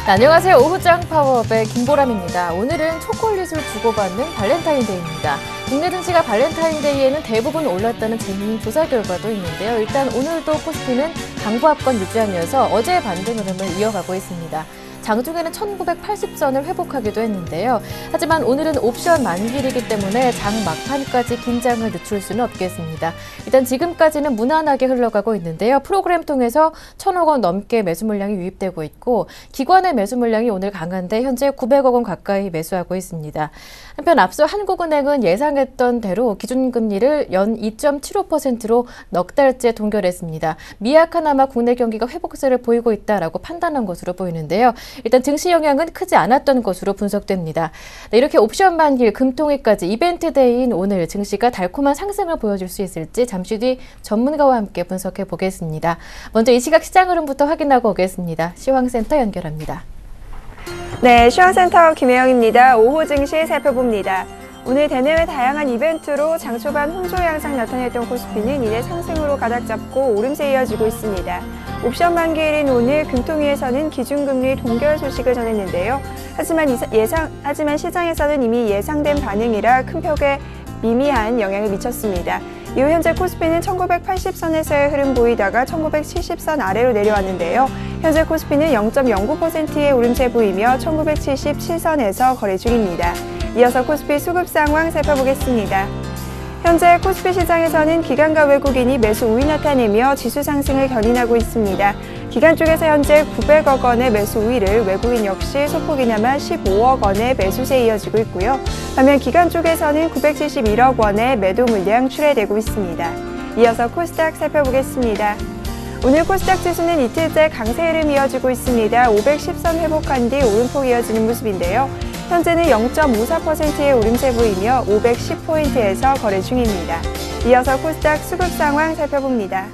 안녕하세요. 오후장 파워업의 김보람입니다. 오늘은 초콜릿을 주고받는 발렌타인데이입니다. 국내 증시가 발렌타인데이에는 대부분 올랐다는 재미있는 조사 결과도 있는데요. 일단 오늘도 코스피는 강보합권 유지하면서 어제의 반등 흐름을 이어가고 있습니다. 장중에는 1980선을 회복하기도 했는데요. 하지만 오늘은 옵션 만기이기 때문에 장 막판까지 긴장을 늦출 수는 없겠습니다. 일단 지금까지는 무난하게 흘러가고 있는데요. 프로그램 통해서 1,000억 원 넘게 매수 물량이 유입되고 있고 기관의 매수 물량이 오늘 강한데 현재 900억 원 가까이 매수하고 있습니다. 한편 앞서 한국은행은 예상했던 대로 기준금리를 연 2.75%로 넉 달째 동결했습니다. 미약하나마 국내 경기가 회복세를 보이고 있다라고 판단한 것으로 보이는데요. 일단 증시 영향은 크지 않았던 것으로 분석됩니다. 네, 이렇게 옵션 만기일 금통일까지 이벤트 데이인 오늘 증시가 달콤한 상승을 보여줄 수 있을지 잠시 뒤 전문가와 함께 분석해 보겠습니다. 먼저 이 시각 시장 흐름부터 확인하고 오겠습니다. 시황센터 연결합니다. 네, 시황센터 김혜영입니다. 오후 증시 살펴봅니다. 오늘 대내외 다양한 이벤트로 장 초반 혼조 양상 나타냈던 코스피는 이내 상승으로 가닥 잡고 오름세 이어지고 있습니다. 옵션 만기일인 오늘 금통위에서는 기준금리 동결 소식을 전했는데요. 하지만 시장에서는 이미 예상된 반응이라 큰 폭의 미미한 영향을 미쳤습니다. 이후 현재 코스피는 1980선에서의 흐름 보이다가 1970선 아래로 내려왔는데요. 현재 코스피는 0.09%의 오름세 보이며 1977선에서 거래 중입니다. 이어서 코스피 수급 상황 살펴보겠습니다. 현재 코스피 시장에서는 기관과 외국인이 매수 우위 나타내며 지수 상승을 견인하고 있습니다. 기관 쪽에서 현재 900억 원의 매수 우위를 외국인 역시 소폭이나마 15억 원의 매수세 이어지고 있고요. 반면 기관 쪽에서는 971억 원의 매도 물량 출회되고 있습니다. 이어서 코스닥 살펴보겠습니다. 오늘 코스닥 지수는 이틀째 강세 흐름 이어지고 있습니다. 510선 회복한 뒤 오름폭 이어지는 모습인데요. 현재는 0.54%의 오름세 보이며 510포인트에서 거래 중입니다. 이어서 코스닥 수급 상황 살펴봅니다.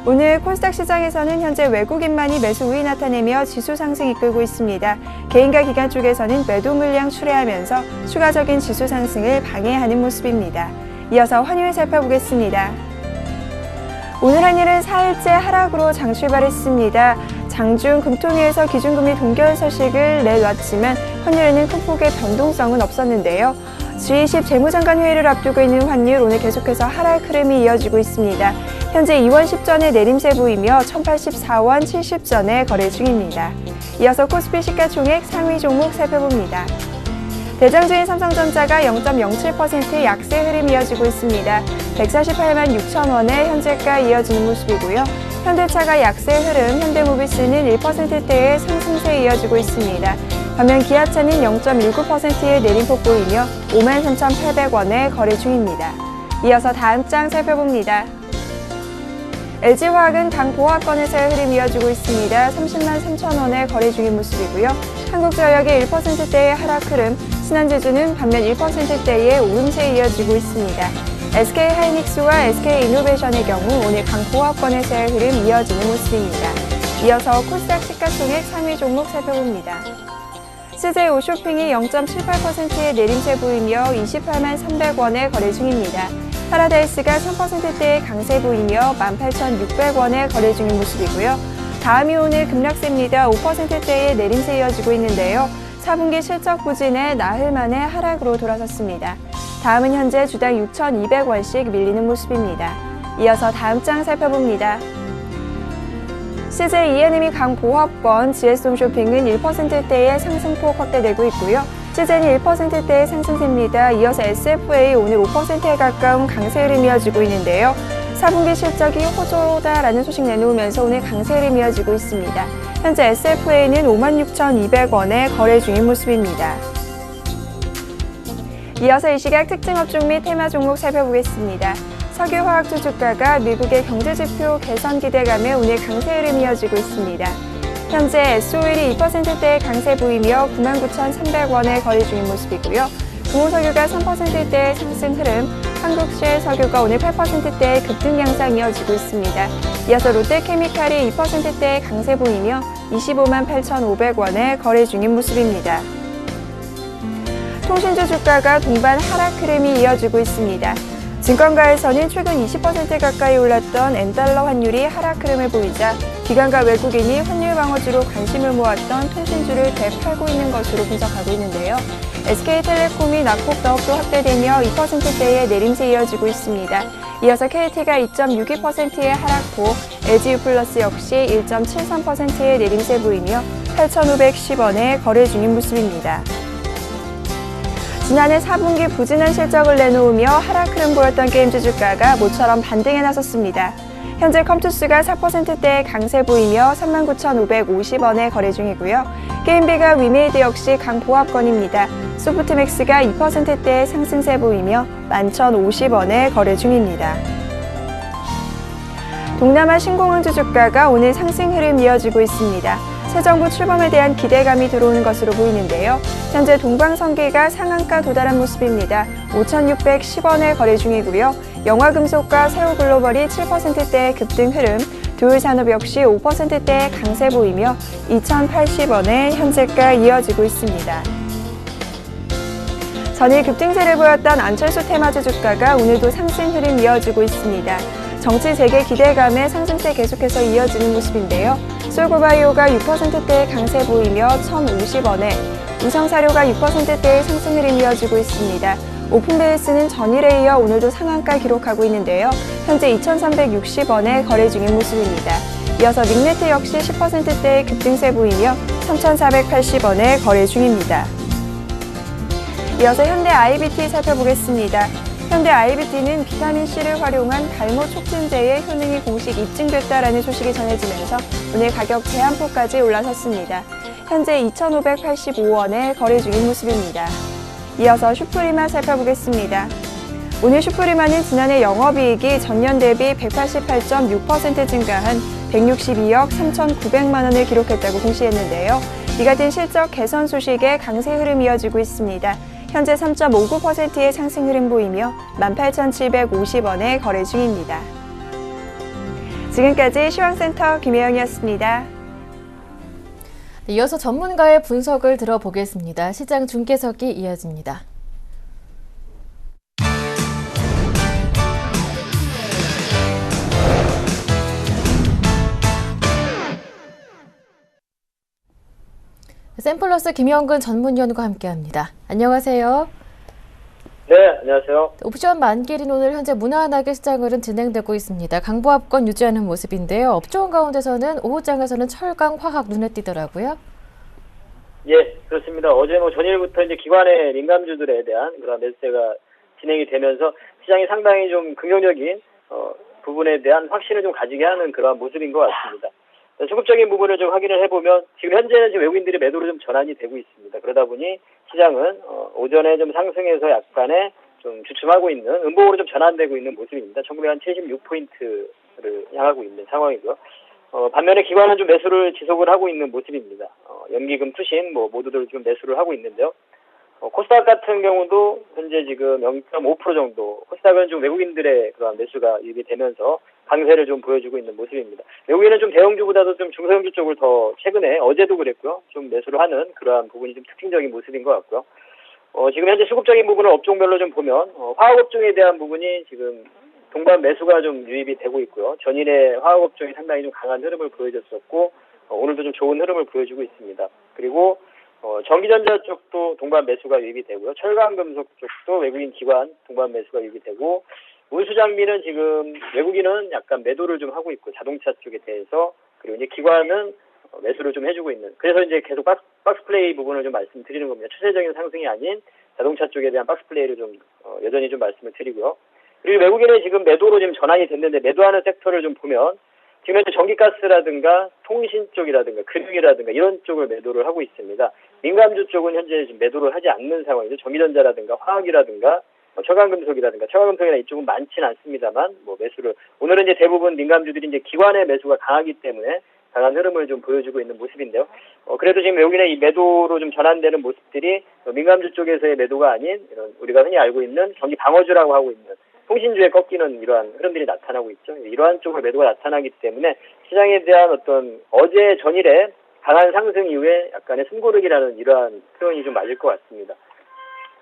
오늘 코스닥 시장에서는 현재 외국인만이 매수 우위 나타내며 지수 상승 이끌고 있습니다. 개인과 기관 쪽에서는 매도 물량 출회하면서 추가적인 지수 상승을 방해하는 모습입니다. 이어서 환율 살펴보겠습니다. 오늘 환율은 4일째 하락으로 장 출발했습니다. 장중 금통위에서 기준금리 동결 소식을 내놨지만 환율에는 큰 폭의 변동성은 없었는데요. G20 재무장관 회의를 앞두고 있는 환율 오늘 계속해서 하락 흐름이 이어지고 있습니다. 현재 2원 10전의 내림세 보이며 1084원 70전에 거래 중입니다. 이어서 코스피 시가총액 상위 종목 살펴봅니다. 대장주인 삼성전자가 0.07%의 약세 흐름 이어지고 있습니다. 148만 6천 원의 현재가 이어지는 모습이고요. 현대차가 약세 흐름, 현대모비스는 1%대의 상승세 이어지고 있습니다. 반면 기아차는 0.19%의 내림폭 보이며 53,800원에 거래 중입니다. 이어서 다음 장 살펴봅니다. LG화학은 강보합권에서의 흐름 이어지고 있습니다. 30만 3천 원에 거래 중인 모습이고요. 한국전력의 1%대의 하락 흐름, 신한제주는 반면 1%대의 오름세 이어지고 있습니다. SK하이닉스와 SK이노베이션의 경우 오늘 강보합권에서의 흐름 이어지는 모습입니다. 이어서 코스닥 시가총액 상위 종목 살펴봅니다. CJ 오쇼핑이 0.78%의 내림세 보이며 28만 300원에 거래 중입니다. 파라다이스가 3%대의 강세 보이며 18,600원에 거래 중인 모습이고요. 다음이 오늘 급락세입니다. 5%대의 내림세 이어지고 있는데요. 4분기 실적 부진에 나흘 만에 하락으로 돌아섰습니다. 다음은 현재 주당 6,200원씩 밀리는 모습입니다. 이어서 다음 장 살펴봅니다. CJ E&M이 강보합권, GS홈쇼핑은 1%대의 상승폭 확대되고 있고요. CJ는 1%대의 상승세입니다. 이어서 SFA 오늘 5%에 가까운 강세 흐름이 이어지고 있는데요. 4분기 실적이 호조다라는 소식 내놓으면서 오늘 강세 흐름이 이어지고 있습니다. 현재 SFA는 56,200원에 거래 중인 모습입니다. 이어서 이 시각 특징 업종 및 테마 종목 살펴보겠습니다. 석유화학주 주가가 미국의 경제지표 개선 기대감에 오늘 강세 흐름이 이어지고 있습니다. 현재 SO일이 2%대의 강세 보이며 99,300원에 거래 중인 모습이고요. 금호석유가 3%대의 상승 흐름, 한국쉘 석유가 오늘 8%대의 급등 양상 이어지고 있습니다. 이어서 롯데케미칼이 2%대의 강세 보이며 25만 8,500원에 거래 중인 모습입니다. 통신주 주가가 동반 하락 흐름이 이어지고 있습니다. 증권가에서는 최근 20% 가까이 올랐던 엔달러 환율이 하락 흐름을 보이자 기관과 외국인이 환율 방어주로 관심을 모았던 통신주를 되팔고 있는 것으로 분석하고 있는데요. SK텔레콤이 낙폭 더욱더 확대되며 2%대의 내림세 이어지고 있습니다. 이어서 KT가 2.62%의 하락폭, LG유플러스 역시 1.73%의 내림세 보이며 8,510원에 거래 중인 모습입니다. 지난해 4분기 부진한 실적을 내놓으며 하락 흐름 보였던 게임주 주가가 모처럼 반등에 나섰습니다. 현재 컴투스가 4%대의 강세 보이며 39,550원에 거래 중이고요. 게임비가 위메이드 역시 강보합권입니다. 소프트맥스가 2%대의 상승세 보이며 11,050원에 거래 중입니다. 동남아 신공항주 주가가 오늘 상승 흐름 이어지고 있습니다. 새 정부 출범에 대한 기대감이 들어오는 것으로 보이는데요. 현재 동방성계가 상한가 도달한 모습입니다. 5,610원에 거래 중이고요. 영화금속과 세우글로벌이 7%대의 급등 흐름, 두울산업 역시 5%대의 강세 보이며 2,080원에 현재가 이어지고 있습니다. 전일 급등세를 보였던 안철수 테마주 주가가 오늘도 상승 흐름 이어지고 있습니다. 정치 재개 기대감에 상승세 계속해서 이어지는 모습인데요. 솔고바이오가 6%대의 강세 보이며 1,050원에, 우성사료가 6%대의 상승 흐름 이어지고 있습니다. 오픈베이스는 전일에 이어 오늘도 상한가 기록하고 있는데요. 현재 2,360원에 거래 중인 모습입니다. 이어서 닉네트 역시 10%대의 급등세 보이며 3,480원에 거래 중입니다. 이어서 현대 IBT 살펴보겠습니다. 현대 IBT는 비타민C를 활용한 갈모 촉진제의 효능이 공식 입증됐다라는 소식이 전해지면서 오늘 가격 제한폭까지 올라섰습니다. 현재 2,585원에 거래 중인 모습입니다. 이어서 슈프리마 살펴보겠습니다. 오늘 슈프리마는 지난해 영업이익이 전년 대비 188.6% 증가한 162억 3,900만 원을 기록했다고 공시했는데요. 이 같은 실적 개선 소식에 강세 흐름이 이어지고 있습니다. 현재 3.59%의 상승 흐름 보이며 18,750원에 거래 중입니다. 지금까지 시황센터 김혜영이었습니다. 이어서 전문가의 분석을 들어보겠습니다. 시장 중계석이 이어집니다. 샘플러스 김영근 전문위원과 함께합니다. 안녕하세요. 네, 안녕하세요. 옵션 만기일인 오늘 현재 무난하게 시장은 진행되고 있습니다. 강보합권 유지하는 모습인데요. 업종 가운데서는 오후장에서는 철강, 화학 눈에 띄더라고요. 예, 그렇습니다. 어제 전일부터 이제 기관의 민감주들에 대한 그런 매수세가 진행이 되면서 시장이 상당히 좀 긍정적인 부분에 대한 확신을 좀 가지게 하는 그런 모습인 것 같습니다. 수급적인 부분을 좀 확인을 해보면 지금 현재는 지금 외국인들의 매도로 좀 전환이 되고 있습니다. 그러다 보니 시장은 오전에 좀 상승해서 약간의 좀 주춤하고 있는 음봉으로 좀 전환되고 있는 모습입니다. 1976포인트를 향하고 있는 상황이고요. 반면에 기관은 좀 매수를 지속을 하고 있는 모습입니다. 연기금, 투신 모두들 좀 매수를 하고 있는데요. 코스닥 같은 경우도 현재 지금 0.5% 정도, 코스닥은 좀 외국인들의 그런 매수가 유입이 되면서 강세를 좀 보여주고 있는 모습입니다. 외국인은 좀 대형주보다도 좀 중소형주 쪽을 더 최근에 어제도 그랬고요. 좀 매수를 하는 그러한 부분이 좀 특징적인 모습인 것 같고요. 지금 현재 수급적인 부분을 업종별로 좀 보면 화학업종에 대한 부분이 지금 동반 매수가 좀 유입이 되고 있고요. 전일에 화학업종이 상당히 좀 강한 흐름을 보여줬었고 오늘도 좀 좋은 흐름을 보여주고 있습니다. 그리고 전기전자 쪽도 동반 매수가 유입이 되고요. 철강금속 쪽도 외국인 기관 동반 매수가 유입이 되고 운수장비는 지금 외국인은 약간 매도를 좀 하고 있고 자동차 쪽에 대해서 그리고 이제 기관은 매수를 좀 해주고 있는. 그래서 이제 계속 박스 플레이 부분을 좀 말씀드리는 겁니다. 추세적인 상승이 아닌 자동차 쪽에 대한 박스 플레이를 좀 여전히 좀 말씀을 드리고요. 그리고 외국인은 지금 매도로 지금 전환이 됐는데 매도하는 섹터를 좀 보면 지금 현재 전기가스라든가 통신 쪽이라든가 금융이라든가 이런 쪽을 매도를 하고 있습니다. 민감주 쪽은 현재 지금 매도를 하지 않는 상황이죠. 전기전자라든가 화학이라든가 철강금속이라든가 철강금속이나 이쪽은 많지는 않습니다만 매수를 오늘은 이제 대부분 민감주들이 이제 기관의 매수가 강하기 때문에 강한 흐름을 좀 보여주고 있는 모습인데요. 그래도 지금 외국인의 이 매도로 좀 전환되는 모습들이 민감주 쪽에서의 매도가 아닌 이런 우리가 흔히 알고 있는 경기 방어주라고 하고 있는 통신주에 꺾이는 이러한 흐름들이 나타나고 있죠. 이러한 쪽으로 매도가 나타나기 때문에 시장에 대한 어떤 어제 전일에 강한 상승 이후에 약간의 숨고르기라는 이러한 표현이 좀 맞을 것 같습니다.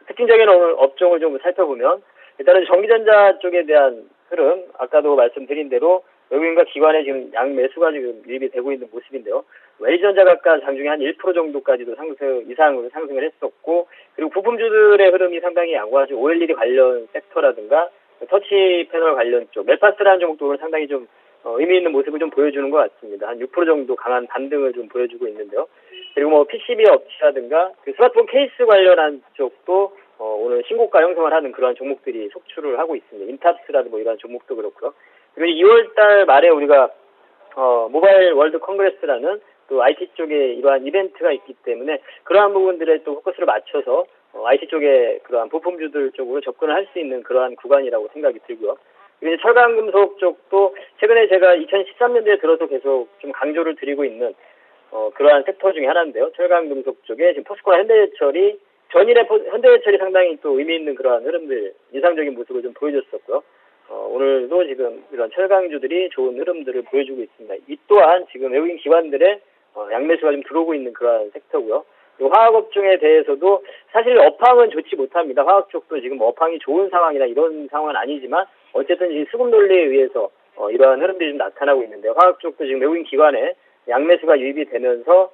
특징적인 업종을 좀 살펴보면 일단은 전기전자 쪽에 대한 흐름, 아까도 말씀드린 대로 외국인과 기관의 지금 양매수가 지금 유입이 되고 있는 모습인데요. LG전자가 장중에 한 1% 정도까지도 이상으로 상승을 했었고, 그리고 부품주들의 흐름이 상당히 양호하죠. OLED 관련 섹터라든가 터치 패널 관련 쪽, 멜파스라는 종목도 상당히 좀 의미 있는 모습을 좀 보여주는 것 같습니다. 한 6% 정도 강한 반등을 좀 보여주고 있는데요. 그리고 뭐 PCB 업체라든가 그 스마트폰 케이스 관련한 쪽도 오늘 신고가 형성을 하는 그러한 종목들이 속출을 하고 있습니다. 인탑스라든가 뭐 이런 종목도 그렇고요. 그리고 2월달 말에 우리가 모바일 월드 컨그레스라는 또 IT 쪽에 이러한 이벤트가 있기 때문에 그러한 부분들에 또 포커스를 맞춰서 IT 쪽에 그러한 부품주들 쪽으로 접근을 할 수 있는 그러한 구간이라고 생각이 들고요. 그리고 이제 철강금속 쪽도 최근에 제가 2013년도에 들어서 계속 좀 강조를 드리고 있는 그러한 섹터 중에 하나인데요. 철강금속 쪽에 지금 포스코나 현대해철이 전일에 현대해철이 상당히 또 의미 있는 그러한 흐름들, 인상적인 모습을 좀 보여줬었고요. 오늘도 지금 이런 철강주들이 좋은 흐름들을 보여주고 있습니다. 이 또한 지금 외국인 기관들의 양매수가 좀 들어오고 있는 그러한 섹터고요. 그리고 화학업종에 대해서도 사실 업황은 좋지 못합니다. 화학 쪽도 지금 업황이 좋은 상황이나 이런 상황은 아니지만 어쨌든 이 수급 논리에 의해서 이러한 흐름들이 좀 나타나고 있는데 화학 쪽도 지금 외국인 기관에 양매수가 유입이 되면서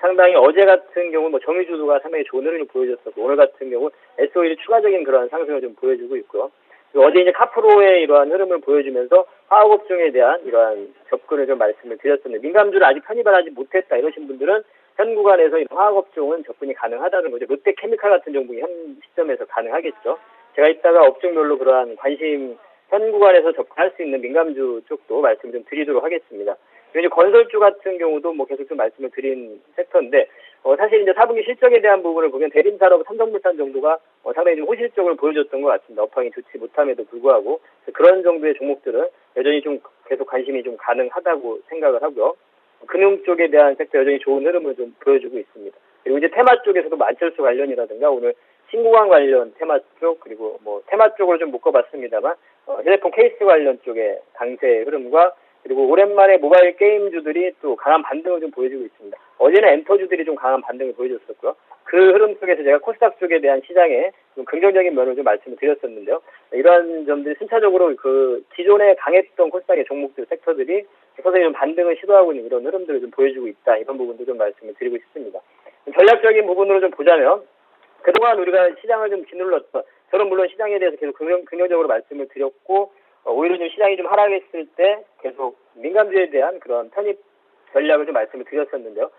상당히 어제 같은 경우 뭐 정유주도가 상당히 좋은 흐름을 보여줬었고 오늘 같은 경우 SOE 추가적인 그러한 상승을 좀 보여주고 있고요. 어제 이제 카프로의 이러한 흐름을 보여주면서 화학업종에 대한 이러한 접근을 좀 말씀을 드렸었는데 민감주를 아직 편입을 하지 못했다 이러신 분들은 현 구간에서 화학업종은 접근이 가능하다는 거죠. 롯데케미칼 같은 종목이 현 시점에서 가능하겠죠. 제가 이따가 업종별로 그러한 관심 현 구간에서 접근할 수 있는 민감주 쪽도 말씀 좀 드리도록 하겠습니다. 그리고 이제 건설주 같은 경우도 뭐 계속 좀 말씀을 드린 섹터인데 사실 이제 4분기 실적에 대한 부분을 보면 대림산업, 삼성물산 정도가 상당히 좀 호실적을 보여줬던 것 같습니다. 업황이 좋지 못함에도 불구하고 그런 정도의 종목들은 여전히 좀 계속 관심이 좀 가능하다고 생각을 하고요. 금융 쪽에 대한 섹터 여전히 좋은 흐름을 좀 보여주고 있습니다. 그리고 이제 테마 쪽에서도 만철수 관련이라든가 오늘 신구강 관련 테마 쪽 그리고 뭐 테마 쪽으로 좀 묶어봤습니다만 휴대폰 케이스 관련 쪽의 강세의 흐름과 그리고 오랜만에 모바일 게임주들이 또 강한 반등을 좀 보여주고 있습니다. 어제는 엔터주들이 좀 강한 반등을 보여줬었고요. 그 흐름 속에서 제가 코스닥 쪽에 대한 시장에 좀 긍정적인 면을 좀 말씀을 드렸었는데요. 이러한 점들이 순차적으로 그 기존에 강했던 코스닥의 종목들, 섹터들이 서서히 좀 반등을 시도하고 있는 이런 흐름들을 좀 보여주고 있다. 이런 부분도 좀 말씀을 드리고 싶습니다. 전략적인 부분으로 좀 보자면 그동안 우리가 시장을 좀 짓눌렀던 저는 물론 시장에 대해서 계속 긍정적으로 말씀을 드렸고 오히려 좀 시장이 좀 하락했을 때 계속 민감주에 대한 그런 편입 전략을 좀 말씀을 드렸었는데요.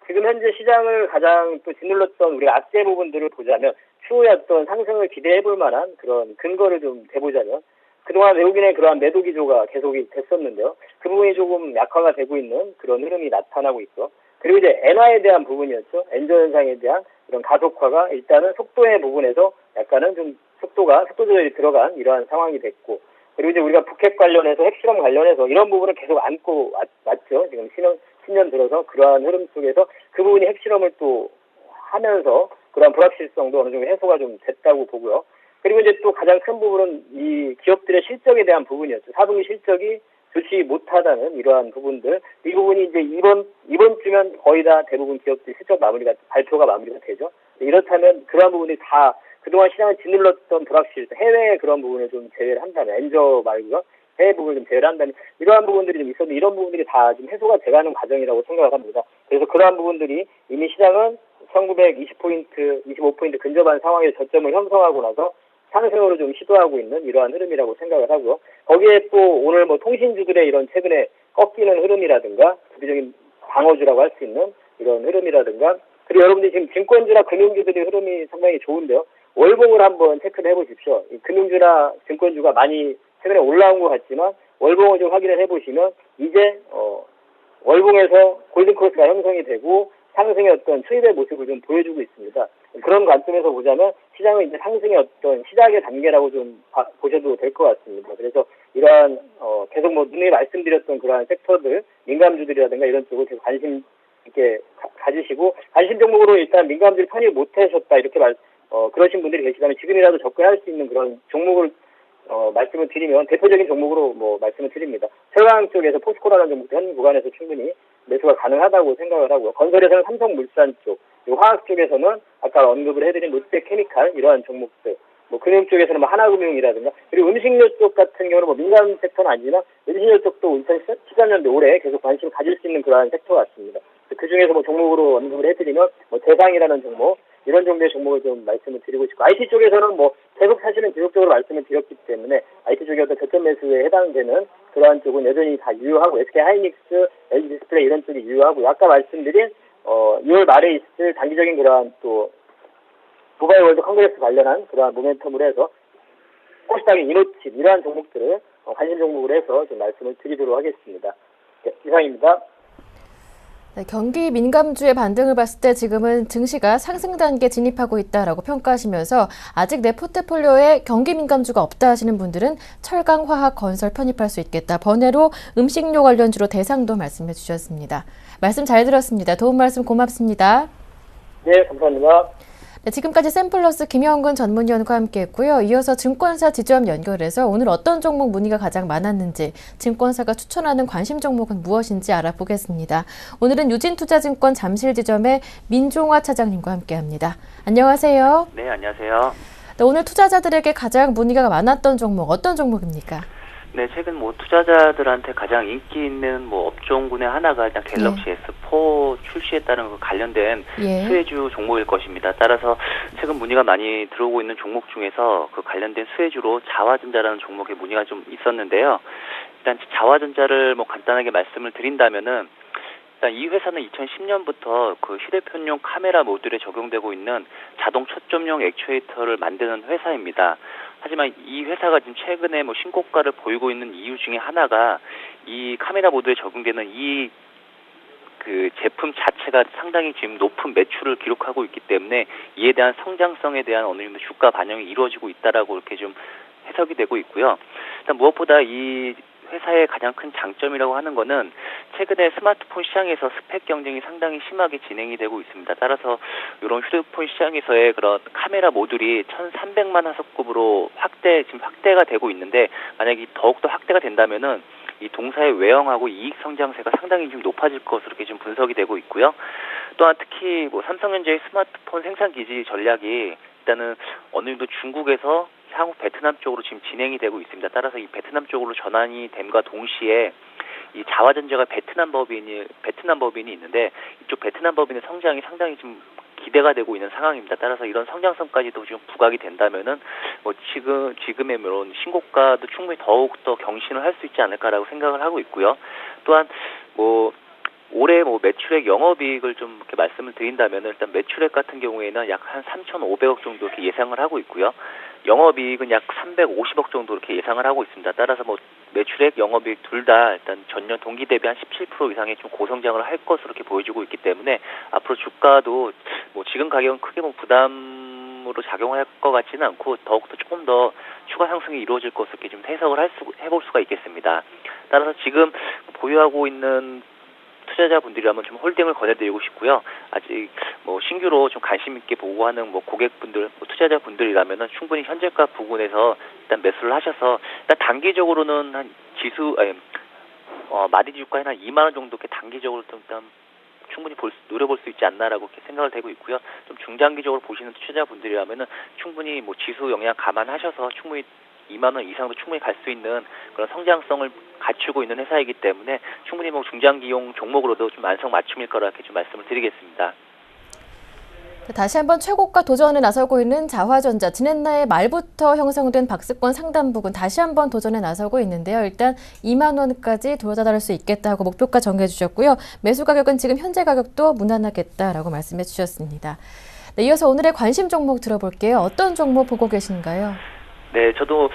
지금 현재 시장을 가장 또 짓눌렀던 우리 악재 부분들을 보자면 추후에 어떤 상승을 기대해 볼 만한 그런 근거를 좀 대보자면 그동안 외국인의 그러한 매도 기조가 계속이 됐었는데요. 그 부분이 조금 약화가 되고 있는 그런 흐름이 나타나고 있고 그리고 이제 엔화에 대한 부분이었죠. 엔저 현상에 대한 그런 가속화가 일단은 속도의 부분에서 약간은 좀 속도 조절이 들어간 이러한 상황이 됐고 그리고 이제 우리가 북핵 관련해서 핵실험 관련해서 이런 부분을 계속 안고 왔죠. 지금 10년 들어서 그러한 흐름 속에서 그 부분이 핵실험을 또 하면서 그러한 불확실성도 어느 정도 해소가 좀 됐다고 보고요. 그리고 이제 또 가장 큰 부분은 이 기업들의 실적에 대한 부분이었죠. 4분기 실적이 좋지 못하다는 이러한 부분들. 이 부분이 이제 이번 주면 거의 다 대부분 기업들 실적 발표가 마무리가 되죠. 이렇다면 그러한 부분이 다 그동안 시장을 짓눌렀던 불확실, 해외의 그런 부분을 좀 제외를 한다면, 엔저 말고요. 해외 부분을 좀 제외를 한다면, 이러한 부분들이 좀 있었는데, 이런 부분들이 다 좀 해소가 돼가는 과정이라고 생각을 합니다. 그래서 그러한 부분들이 이미 시장은 1920포인트, 25포인트 근접한 상황에 저점을 형성하고 나서 상승으로 좀 시도하고 있는 이러한 흐름이라고 생각을 하고요. 거기에 또 오늘 뭐 통신주들의 이런 최근에 꺾이는 흐름이라든가, 대표적인 방어주라고 할 수 있는 이런 흐름이라든가, 그리고 여러분들이 지금 증권주나 금융주들의 흐름이 상당히 좋은데요. 월봉을 한번 체크를 해보십시오. 이 금융주나 증권주가 많이 최근에 올라온 것 같지만 월봉을 좀 확인을 해보시면 이제 월봉에서 골든크로스가 형성이 되고 상승의 어떤 추입의 모습을 좀 보여주고 있습니다. 그런 관점에서 보자면 시장은 이제 상승의 어떤 시작의 단계라고 좀 보셔도 될 것 같습니다. 그래서 이러한 계속 뭐 눈에 말씀드렸던 그러한 섹터들, 민감주들이라든가 이런 쪽을 계속 관심 있게 가지시고 관심 종목으로 일단 민감주를 편입 못하셨다 이렇게 그러신 분들이 계시다면 지금이라도 접근할 수 있는 그런 종목을 말씀을 드리면 대표적인 종목으로 뭐 말씀을 드립니다. 철강 쪽에서 포스코라는 종목도 현 구간에서 충분히 매수가 가능하다고 생각을 하고요. 건설에서는 삼성물산 쪽, 그리고 화학 쪽에서는 아까 언급을 해드린 롯데케미칼 이러한 종목들, 뭐 금융 쪽에서는 뭐 하나금융이라든가, 그리고 음식료 쪽 같은 경우는 뭐 민간 섹터는 아니지만 음식료 쪽도 2013년도 올해 계속 관심을 가질 수 있는 그러한 섹터 같습니다. 그 중에서 뭐 종목으로 언급을 해드리면 뭐 대상이라는 종목, 이런 정도의 종목을 좀 말씀을 드리고 싶고, IT 쪽에서는 뭐 계속 사실은 지속적으로 말씀을 드렸기 때문에 IT 쪽의 어떤 저점 매수에 해당되는 그러한 쪽은 여전히 다 유효하고, SK 하이닉스, LG 디스플레이 이런 쪽이 유효하고, 아까 말씀드린 6월 말에 있을 단기적인 그러한 또 모바일 월드 컨그레스 관련한 그러한 모멘텀으로 해서 코스닥의 이노칩 이러한 종목들을 관심 종목으로 해서 좀 말씀을 드리도록 하겠습니다. 네, 이상입니다. 네, 경기 민감주의 반등을 봤을 때 지금은 증시가 상승 단계에 진입하고 있다라고 평가하시면서 아직 내 포트폴리오에 경기 민감주가 없다 하시는 분들은 철강, 화학, 건설 편입할 수 있겠다. 번외로 음식료 관련주로 대상도 말씀해 주셨습니다. 말씀 잘 들었습니다. 도움 말씀 고맙습니다. 네, 감사합니다. 네, 지금까지 샘플러스 김영근 전문위원과 함께했고요. 이어서 증권사 지점 연결해서 오늘 어떤 종목 문의가 가장 많았는지, 증권사가 추천하는 관심 종목은 무엇인지 알아보겠습니다. 오늘은 유진투자증권 잠실지점의 민종화 차장님과 함께합니다. 안녕하세요. 네, 안녕하세요. 네, 오늘 투자자들에게 가장 문의가 많았던 종목 어떤 종목입니까? 네, 최근 뭐 투자자들한테 가장 인기 있는 뭐 업종군의 하나가 일단 갤럭시 S4 출시에 따른 그 관련된 수혜주 종목일 것입니다. 따라서 최근 문의가 많이 들어오고 있는 종목 중에서 그 관련된 수혜주로 자화전자라는 종목에 문의가 좀 있었는데요. 일단 자화전자를 뭐 간단하게 말씀을 드린다면은, 일단 이 회사는 2010년부터 그 휴대폰용 카메라 모듈에 적용되고 있는 자동 초점용 액추에이터를 만드는 회사입니다. 하지만 이 회사가 지금 최근에 뭐 신고가를 보이고 있는 이유 중에 하나가 이 카메라 모듈에 적용되는 이 그 제품 자체가 상당히 지금 높은 매출을 기록하고 있기 때문에 이에 대한 성장성에 대한 어느 정도 주가 반영이 이루어지고 있다라고 이렇게 좀 해석이 되고 있고요. 일단 무엇보다 이 회사의 가장 큰 장점이라고 하는 거는 최근에 스마트폰 시장에서 스펙 경쟁이 상당히 심하게 진행이 되고 있습니다. 따라서 이런 휴대폰 시장에서의 그런 카메라 모듈이 1,300만 화소급으로 지금 확대가 되고 있는데, 만약에 더욱더 확대가 된다면은 이 동사의 외형하고 이익 성장세가 상당히 좀 높아질 것으로 이렇게 좀 분석이 되고 있고요. 또한 특히 뭐 삼성전자의 스마트폰 생산 기지 전략이 일단은 어느 정도 중국에서 향후 베트남 쪽으로 지금 진행이 되고 있습니다. 따라서 이 베트남 쪽으로 전환이 됨과 동시에 이 자화전자가 베트남 법인이 있는데, 이쪽 베트남 법인의 성장이 상당히 좀 기대가 되고 있는 상황입니다. 따라서 이런 성장성까지도 좀 부각이 된다면은 뭐 지금의 이런 신고가도 충분히 더욱더 경신을 할 수 있지 않을까라고 생각을 하고 있고요. 또한 뭐 올해 뭐 매출액 영업이익을 좀 이렇게 말씀을 드린다면, 일단 매출액 같은 경우에는 약 한 3,500억 정도 이렇게 예상을 하고 있고요. 영업이익은 약 350억 정도 이렇게 예상을 하고 있습니다. 따라서 뭐 매출액, 영업이익 둘 다 일단 전년 동기 대비 한 17% 이상의 좀 고성장을 할 것으로 이렇게 보여지고 있기 때문에 앞으로 주가도 뭐 지금 가격은 크게 뭐 부담으로 작용할 것 같지는 않고 더욱더 조금 더 추가 상승이 이루어질 것으로 이렇게 좀 해석을 해볼 수가 있겠습니다. 따라서 지금 보유하고 있는 투자자분들이라면 좀 홀딩을 권해드리고 싶고요. 아직 뭐 신규로 좀 관심 있게 보고하는 뭐 고객분들, 뭐 투자자분들이라면은 충분히 현재가 부근에서 일단 매수를 하셔서 일단 단기적으로는 한 마디 주가에 한 2만 원 정도 이렇게 단기적으로 좀 일단 충분히 노려볼 수 있지 않나라고 이렇게 생각을 되고 있고요. 좀 중장기적으로 보시는 투자자분들이라면은 충분히 뭐 지수 영향 감안하셔서 충분히 2만 원 이상도 충분히 갈 수 있는 그런 성장성을 갖추고 있는 회사이기 때문에 충분히 뭐 중장기용 종목으로도 좀 안성맞춤일 거라 이렇게 좀 말씀을 드리겠습니다. 다시 한번 최고가 도전에 나서고 있는 자화전자, 지난해 말부터 형성된 박스권 상단 부근 다시 한번 도전에 나서고 있는데요. 일단 2만 원까지 도달할 수 있겠다고 목표가 정해 주셨고요. 매수 가격은 지금 현재 가격도 무난하겠다라고 말씀해 주셨습니다. 네, 이어서 오늘의 관심 종목 들어볼게요. 어떤 종목 보고 계신가요? 네, 저도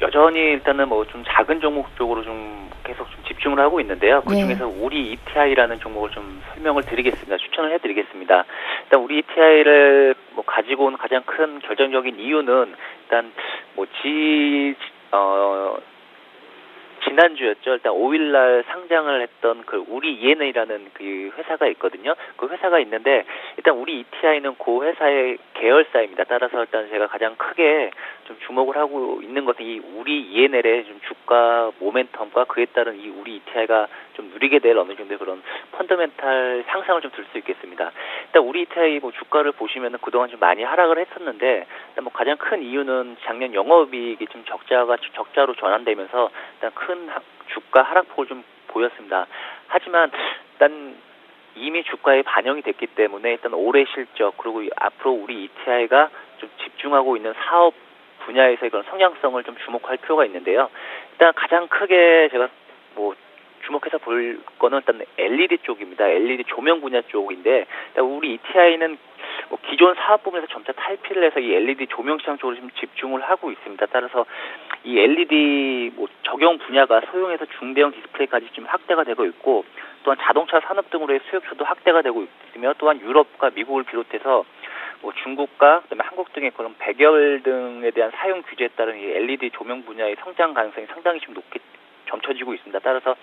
여전히 일단은 뭐 좀 작은 종목 쪽으로 좀 계속 좀 집중을 하고 있는데요. 그 중에서 우리 ETI라는 종목을 좀 설명을 드리겠습니다. 추천을 해드리겠습니다. 일단 우리 ETI를 뭐 가지고 온 가장 큰 결정적인 이유는 일단 뭐 지난주였죠. 일단 5일날 상장을 했던 그 우리 ENA라는 그 회사가 있거든요. 그 회사가 있는데 일단 우리 ETI는 그 회사의 계열사입니다. 따라서 일단 제가 가장 크게 좀 주목을 하고 있는 것은 이 우리 ENL의 좀 주가 모멘텀과 그에 따른 이 우리 ETI가 좀 누리게 될 어느 정도의 그런 펀더멘탈 상상을 좀 들 수 있겠습니다. 일단 우리 ETI 뭐 주가를 보시면은 그동안 좀 많이 하락을 했었는데 일단 뭐 가장 큰 이유는 작년 영업이익이 좀 적자로 전환되면서 일단 큰 주가 하락폭을 좀 보였습니다. 하지만 일단 이미 주가에 반영이 됐기 때문에 일단 올해 실적 그리고 앞으로 우리 ETI가 좀 집중하고 있는 사업 분야에서의 그런 성장성을 좀 주목할 필요가 있는데요. 일단 가장 크게 제가 뭐 주목해서 볼 거는 일단 LED 쪽입니다. LED 조명 분야 쪽인데 일단 우리 ETI는 뭐 기존 사업 부분에서 점차 탈피를 해서 이 LED 조명 시장 쪽으로 좀 집중을 하고 있습니다. 따라서 이 LED 뭐 적용 분야가 소형에서 중대형 디스플레이까지 좀 확대가 되고 있고 또한 자동차 산업 등으로의 수요처도 확대가 되고 있으며 또한 유럽과 미국을 비롯해서 뭐 중국과 그다음에 한국 등의 그런 백열 등에 대한 사용 규제에 따른 이 LED 조명 분야의 성장 가능성이 상당히 좀 높게 점쳐지고 있습니다. 따라서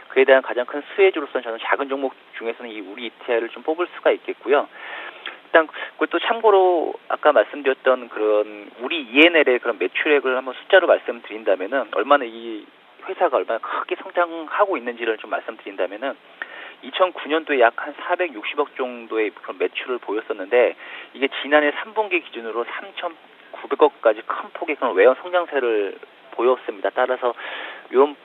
그에 대한 가장 큰 수혜주로서는 저는 작은 종목 중에서는 이 우리 ETI를 좀 뽑을 수가 있겠고요. 일단 그것도 참고로 아까 말씀드렸던 그런 우리 ENL의 그런 매출액을 한번 숫자로 말씀드린다면은 얼마나 이 회사가 얼마나 크게 성장하고 있는지를 좀 말씀드린다면은 2009년도에 약 한 460억 정도의 그런 매출을 보였었는데 이게 지난해 3분기 기준으로 3,900억까지 큰 폭의 그런 외형 성장세를 보였습니다. 따라서 요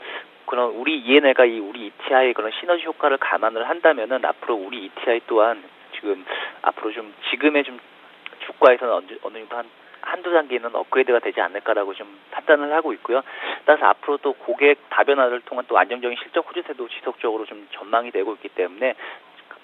그런 우리 ENL과 이 우리 ETI의 그런 시너지 효과를 감안을 한다면은 앞으로 우리 ETI 또한 지금 앞으로 좀 지금의 좀 주가에서는 어느 정도 한두 단계는 업그레이드가 되지 않을까라고 좀 판단을 하고 있고요. 따라서 앞으로 또 고객 다변화를 통한 또 안정적인 실적 호재세도 지속적으로 좀 전망이 되고 있기 때문에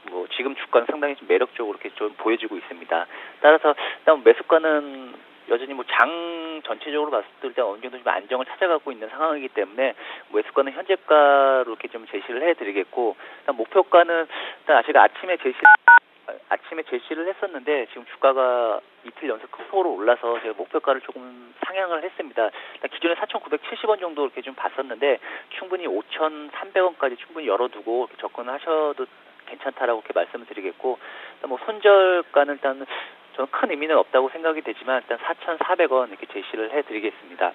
뭐 지금 주가는 상당히 좀 매력적으로 이렇게 좀 보여지고 있습니다. 따라서 일단 매수가는 여전히 뭐 장 전체적으로 봤을 때 어느 정도 좀 안정을 찾아가고 있는 상황이기 때문에 매수가는 현재가로 이렇게 좀 제시를 해드리겠고 일단 목표가는 일단 제가 아침에 제시를 했었는데 지금 주가가 이틀 연속 큰 폭으로 올라서 제가 목표가를 조금 상향을 했습니다. 기존에 4,970원 정도 이렇게 좀 봤었는데 충분히 5,300원까지 충분히 열어두고 접근을 하셔도 괜찮다라고 이렇게 말씀을 드리겠고 뭐 손절가는 일단 저는 큰 의미는 없다고 생각이 되지만 일단 4,400원 이렇게 제시를 해드리겠습니다.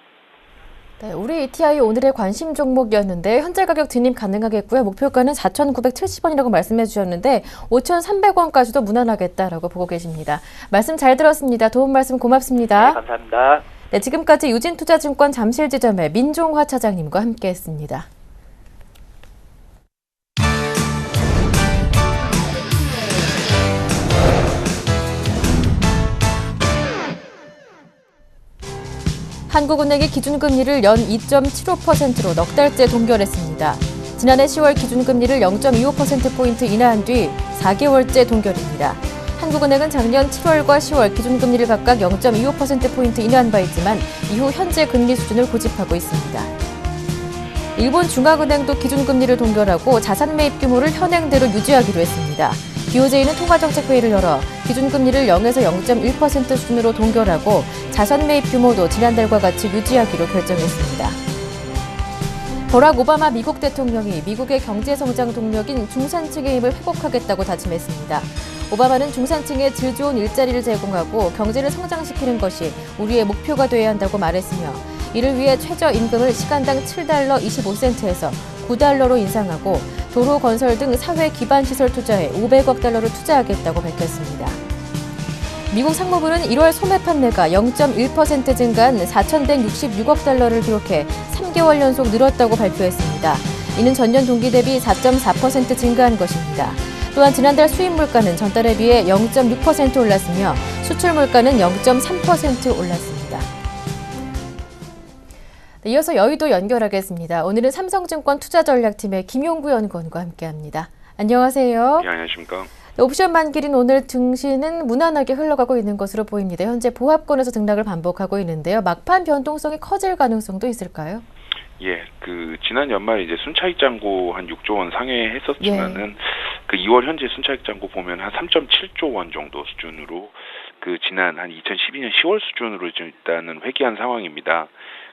네, 우리 ETI 오늘의 관심 종목이었는데 현재 가격 진입 가능하겠고요. 목표가는 4,970원이라고 말씀해 주셨는데 5,300원까지도 무난하겠다라고 보고 계십니다. 말씀 잘 들었습니다. 도움 말씀 고맙습니다. 네, 감사합니다. 네, 지금까지 유진투자증권 잠실지점의 민종화 차장님과 함께했습니다. 한국은행이 기준금리를 연 2.75%로 넉 달째 동결했습니다. 지난해 10월 기준금리를 0.25%포인트 인하한 뒤 4개월째 동결입니다. 한국은행은 작년 7월과 10월 기준금리를 각각 0.25%포인트 인하한 바 있지만 이후 현재 금리 수준을 고집하고 있습니다. 일본 중앙은행도 기준금리를 동결하고 자산 매입 규모를 현행대로 유지하기로 했습니다. BOJ는 통화정책회의를 열어 기준금리를 0에서 0.1% 수준으로 동결하고 자산 매입 규모도 지난달과 같이 유지하기로 결정했습니다. 버락 오바마 미국 대통령이 미국의 경제성장 동력인 중산층의 힘을 회복하겠다고 다짐했습니다. 오바마는 중산층에 질 좋은 일자리를 제공하고 경제를 성장시키는 것이 우리의 목표가 되어야 한다고 말했으며 이를 위해 최저임금을 시간당 $7.25에서 $9로 인상하고 도로 건설 등 사회 기반 시설 투자에 500억 달러를 투자하겠다고 밝혔습니다. 미국 상무부는 1월 소매 판매가 0.1% 증가한 4,166억 달러를 기록해 3개월 연속 늘었다고 발표했습니다. 이는 전년 동기 대비 4.4% 증가한 것입니다. 또한 지난달 수입 물가는 전달에 비해 0.6% 올랐으며 수출 물가는 0.3% 올랐습니다. 네, 이어서 여의도 연결하겠습니다. 오늘은 삼성증권 투자전략팀의 김용구 연구원과 함께합니다. 안녕하세요. 네, 안녕하십니까. 옵션 만기린 오늘 증시는 무난하게 흘러가고 있는 것으로 보입니다. 현재 보합권에서 등락을 반복하고 있는데요. 막판 변동성이 커질 가능성도 있을까요? 예, 지난 연말 이제 순차익 잔고 한 6조 원 상회했었지만은 그 2월 현재 순차익 잔고 보면 한 3.7조 원 정도 수준으로 지난 한 2012년 10월 수준으로 좀 일단은 회귀한 상황입니다.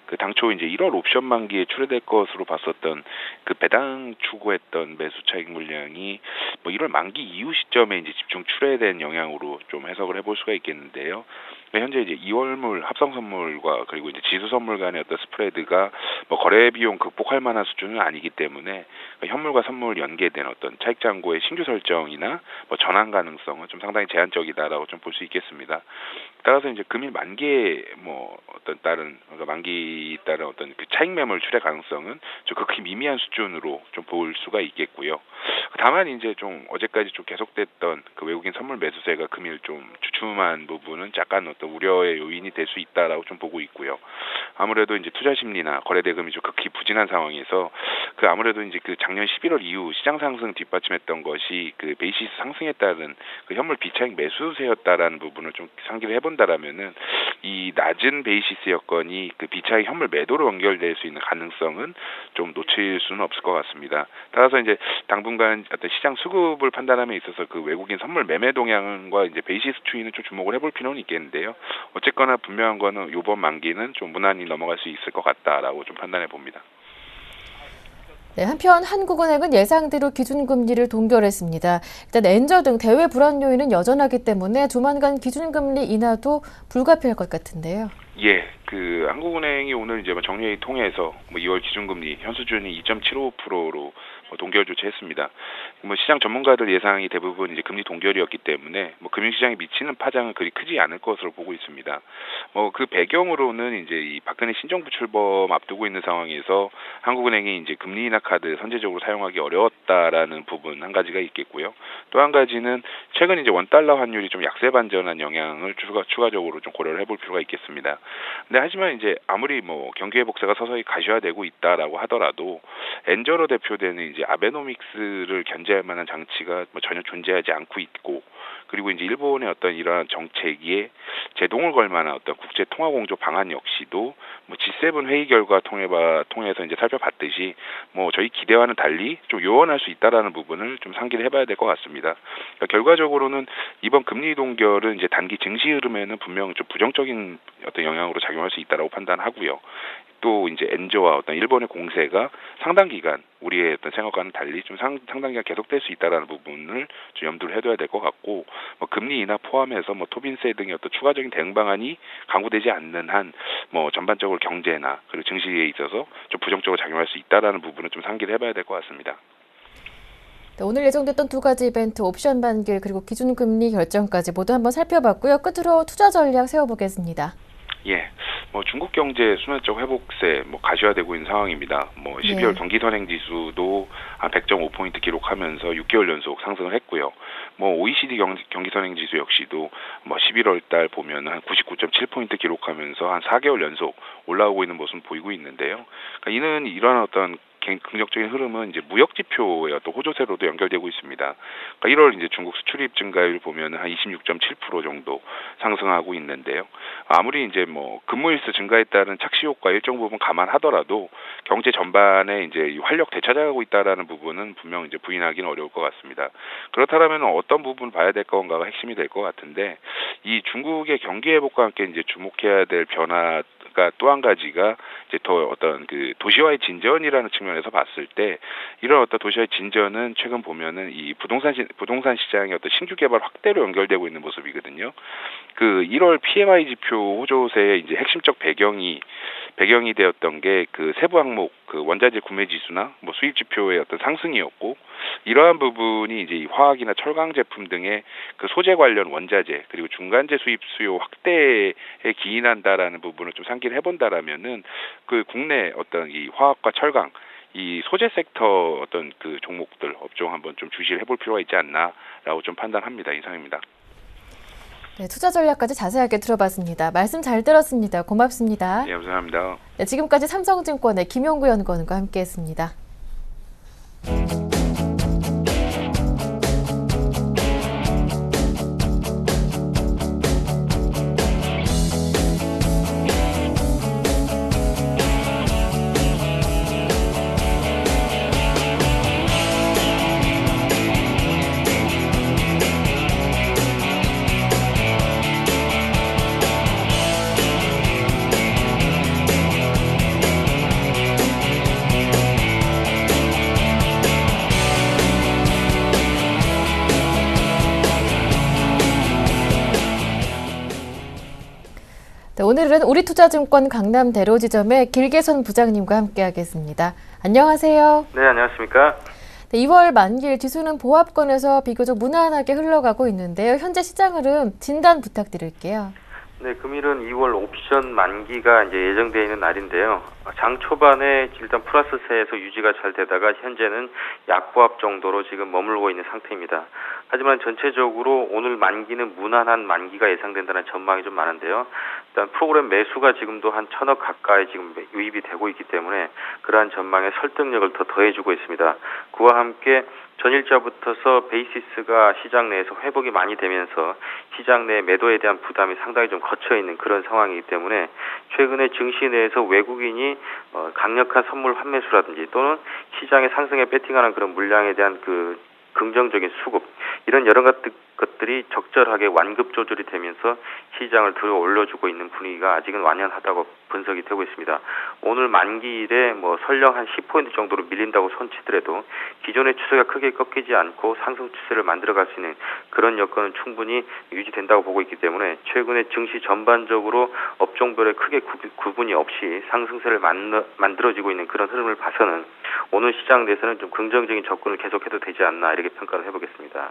그 당초 이제 1월 옵션 만기에 출회될 것으로 봤었던 그 배당 추구했던 매수 차익 물량이 뭐 1월 만기 이후 시점에 이제 집중 출회된 영향으로 좀 해석을 해볼 수가 있겠는데요. 현재 이제 2월물 합성 선물과 그리고 이제 지수 선물 간의 어떤 스프레드가 뭐 거래 비용 극복할 만한 수준은 아니기 때문에 현물과 선물 연계된 어떤 차익 잔고의 신규 설정이나 뭐 전환 가능성은 좀 상당히 제한적이다라고 좀 볼 수 있겠습니다. 따라서 이제 금일 만기에 뭐 어떤 다른 그러니까 만기 따른 어떤 그 차익 매물 출회 가능성은 좀 극히 미미한 수준으로 좀 볼 수가 있겠고요. 다만 이제 좀 어제까지 좀 계속됐던 그 외국인 선물 매수세가 금일 좀 주춤한 부분은 약간 어떤 우려의 요인이 될 수 있다라고 좀 보고 있고요. 아무래도 이제 투자 심리나 거래 대금이 좀 극히 부진한 상황에서 그 아무래도 이제 그 작년 11월 이후 시장 상승 뒷받침했던 것이 그 베이시스 상승에 따른 그 현물 비차익 매수세였다라는 부분을 좀 상기를 해본다라면은 이 낮은 베이시스 여건이 그 비차익 현물 매도로 연결될 수 있는 가능성은 좀 놓칠 수는 없을 것 같습니다. 따라서 이제 당분간 어떤 시장 수급을 판단함에 있어서 그 외국인 선물 매매 동향과 이제 베이시스 추이는 좀 주목을 해볼 필요는 있겠는데요. 어쨌거나 분명한 거는 이번 만기는 좀 무난히 넘어갈 수 있을 것 같다라고 좀 판단해 봅니다. 네, 한편 한국은행은 예상대로 기준금리를 동결했습니다. 일단 엔저 등 대외 불안 요인은 여전하기 때문에 조만간 기준금리 인하도 불가피할 것 같은데요. 예, 그 한국은행이 오늘 이제 정리회의 통해서 2월 기준금리 현수준이 2.75%로 동결 조치했습니다. 시장 전문가들 예상이 대부분 이제 금리 동결이었기 때문에 금융시장에 미치는 파장은 그리 크지 않을 것으로 보고 있습니다. 그 배경으로는 이제 이 박근혜 신정부 출범 앞두고 있는 상황에서 한국은행이 이제 금리 인하 카드 선제적으로 사용하기 어려웠다라는 부분 한 가지가 있겠고요. 또 한 가지는 최근 이제 원달러 환율이 좀 약세 반전한 영향을 추가적으로 좀 고려를 해볼 필요가 있겠습니다. 근데 하지만 이제 아무리 경기 회복세가 서서히 가시화되고 있다라고 하더라도 엔저로 대표되는 이제 아베노믹스를 견제할 만한 장치가 전혀 존재하지 않고 있고, 그리고 이제 일본의 어떤 이러한 정책에 제동을 걸 만한 어떤 국제 통화 공조 방안 역시도 G7 회의 결과 통해서 이제 살펴봤듯이 저희 기대와는 달리 좀 요원할 수 있다라는 부분을 좀 상기를 해봐야 될 것 같습니다. 그러니까 결과적으로는 이번 금리 동결은 이제 단기 증시 흐름에는 분명 좀 부정적인 어떤 영향으로 작용할 수 있다라고 판단하고요. 또 이제 엔저와 어떤 일본의 공세가 상당 기간 우리의 어떤 생각과는 달리 좀 상당 기간 계속될 수 있다라는 부분을 좀 염두를 해둬야 될 것 같고, 금리 인하 포함해서 토빈세 등의 어떤 추가적인 대응 방안이 강구되지 않는 한 전반적으로 경제나 그리고 증시에 있어서 좀 부정적으로 작용할 수 있다라는 부분을 좀 상기를 해봐야 될 것 같습니다. 네, 오늘 예정됐던 두 가지 이벤트 옵션 반길 그리고 기준금리 결정까지 모두 한번 살펴봤고요. 끝으로 투자 전략 세워보겠습니다. 예, 중국 경제 수면적 회복세 가시화되고 있는 상황입니다. 12월 네. 경기 선행 지수도 한 100.5포인트 기록하면서 6개월 연속 상승을 했고요. OECD 경기 선행 지수 역시도 11월 달 보면 한 99.7포인트 기록하면서 한 4개월 연속 올라오고 있는 모습을 보이고 있는데요. 그러니까 이는 이러한 어떤 긍정적인 흐름은 이제 무역 지표의 어떤 호조세로도 연결되고 있습니다. 그러니까 1월 이제 중국 수출입 증가율 보면 한 26.7% 정도 상승하고 있는데요. 아무리 이제 근무일수 증가에 따른 착시 효과 일정 부분 감안하더라도 경제 전반에 이제 활력 되찾아가고 있다라는 부분은 분명 이제 부인하기는 어려울 것 같습니다. 그렇다면 어떤 부분 봐야 될 건가가 핵심이 될 것 같은데, 이 중국의 경기 회복과 함께 이제 주목해야 될 변화 또 한 가지가 이제 더 어떤 그 도시화의 진전이라는 측면에서 봤을 때, 이런 어떤 도시화의 진전은 최근 보면은 이 부동산 시장의 어떤 신규 개발 확대로 연결되고 있는 모습이거든요. 그 1월 PMI 지표 호조세의 이제 핵심적 배경이 되었던 게 그 세부 항목 그 원자재 구매 지수나 수입 지표의 어떤 상승이었고, 이러한 부분이 이제 이 화학이나 철강 제품 등의 그 소재 관련 원자재 그리고 중간재 수입 수요 확대에 기인한다라는 부분을 좀 상기를 해본다라면은 그 국내 어떤 이 화학과 철강 이 소재 섹터 어떤 그 종목들 업종 한번 좀 주시를 해볼 필요가 있지 않나라고 좀 판단합니다. 이상입니다. 네, 투자 전략까지 자세하게 들어봤습니다. 말씀 잘 들었습니다. 고맙습니다. 네, 감사합니다. 네, 지금까지 삼성증권의 김용구 연구원과 함께했습니다. 오늘은 우리투자증권 강남대로지점의 길계선 부장님과 함께하겠습니다. 안녕하세요. 네, 안녕하십니까? 네, 2월 만기일 지수는 보합권에서 비교적 무난하게 흘러가고 있는데요. 현재 시장 흐름 진단 부탁드릴게요. 네, 금일은 2월 옵션 만기가 이제 예정되어 있는 날인데요. 장 초반에 일단 플러스세에서 유지가 잘 되다가 현재는 약보합 정도로 지금 머물고 있는 상태입니다. 하지만 전체적으로 오늘 만기는 무난한 만기가 예상된다는 전망이 좀 많은데요. 일단 프로그램 매수가 지금도 한 1,000억 가까이 지금 유입이 되고 있기 때문에 그러한 전망에 설득력을 더 더해주고 있습니다. 그와 함께 전일자부터서 베이시스가 시장 내에서 회복이 많이 되면서 시장 내 매도에 대한 부담이 상당히 좀 거쳐있는 그런 상황이기 때문에 최근에 증시 내에서 외국인이 강력한 선물 환매수라든지 또는 시장의 상승에 배팅하는 그런 물량에 대한 그 긍정적인 수급 이런 여러 것들이 적절하게 완급 조절이 되면서 시장을 들어 올려주고 있는 분위기가 아직은 완연하다고 분석이 되고 있습니다. 오늘 만기일에 설령 한 10포인트 정도로 밀린다고 손치더라도 기존의 추세가 크게 꺾이지 않고 상승 추세를 만들어갈 수 있는 그런 여건은 충분히 유지된다고 보고 있기 때문에 최근에 증시 전반적으로 업종별에 크게 구분이 없이 상승세를 만들어지고 있는 그런 흐름을 봐서는 오늘 시장 내에서는 좀 긍정적인 접근을 계속해도 되지 않나 이렇게 평가를 해보겠습니다.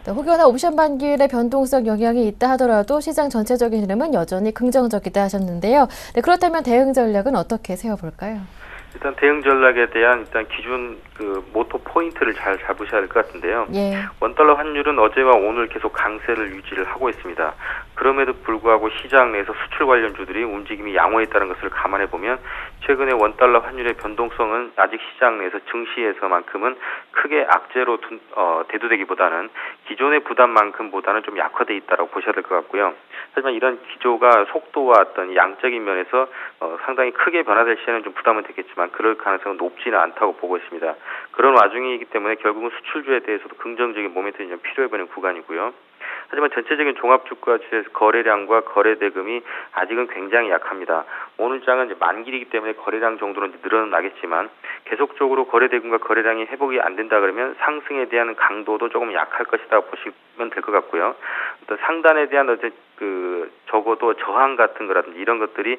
네, 혹여나 옵션 만기일에 변동성 영향이 있다 하더라도 시장 전체적인 흐름은 여전히 긍정적이다 하셨는데요. 네, 그렇다면 대응 전략은 어떻게 세워볼까요? 일단 대응 전략에 대한 기준 모토 포인트를 잘 잡으셔야 할 것 같은데요. 예. 원달러 환율은 어제와 오늘 계속 강세를 유지를 하고 있습니다. 그럼에도 불구하고 시장 내에서 수출 관련주들이 움직임이 양호했다는 것을 감안해 보면 최근에 원달러 환율의 변동성은 아직 시장 내에서 증시에서만큼은 크게 악재로 대두되기보다는 기존의 부담만큼보다는 좀 약화돼 있다고 보셔야 될 것 같고요. 하지만 이런 기조가 속도와 어떤 양적인 면에서 상당히 크게 변화될 시에는 좀 부담은 되겠지만 그럴 가능성은 높지는 않다고 보고 있습니다. 그런 와중이기 때문에 결국은 수출주에 대해서도 긍정적인 모멘텀이 좀 필요해 보이는 구간이고요. 하지만 전체적인 종합주가지수에서 거래량과 거래대금이 아직은 굉장히 약합니다. 오늘 장은 이제 만기이기 때문에 거래량 정도는 이제 늘어나겠지만 계속적으로 거래대금과 거래량이 회복이 안 된다 그러면 상승에 대한 강도도 조금 약할 것이다 보시면 될 것 같고요. 어떤 상단에 대한 적어도 저항 같은 거라든지 이런 것들이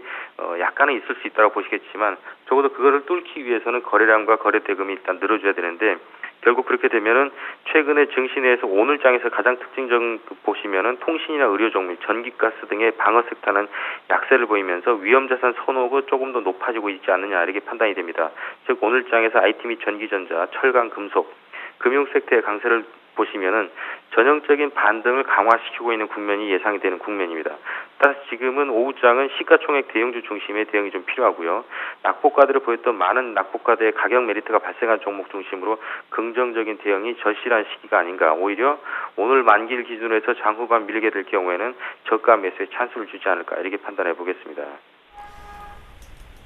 약간은 있을 수 있다고 보시겠지만 적어도 그거를 뚫기 위해서는 거래량과 거래대금이 일단 늘어줘야 되는데 결국 그렇게 되면은 최근에 증시 내에서 오늘 장에서 가장 특징적인 보시면은 통신이나 의료 종목, 전기가스 등의 방어 섹터는 약세를 보이면서 위험자산 선호가 조금 더 높아지고 있지 않느냐 이렇게 판단이 됩니다. 즉 오늘 장에서 IT 및 전기전자, 철강, 금속, 금융 섹터의 강세를 보시면은 전형적인 반등을 강화시키고 있는 국면이 예상이 되는 국면입니다. 따라서 지금은 오후장은 시가총액 대형주 중심의 대응이 좀 필요하고요. 낙폭과대로 보였던 많은 낙폭과대의 가격 메리트가 발생한 종목 중심으로 긍정적인 대응이 절실한 시기가 아닌가. 오히려 오늘 만기일 기준으로 해서 장후반 밀게 될 경우에는 저가 매수에 찬스를 주지 않을까 이렇게 판단해 보겠습니다.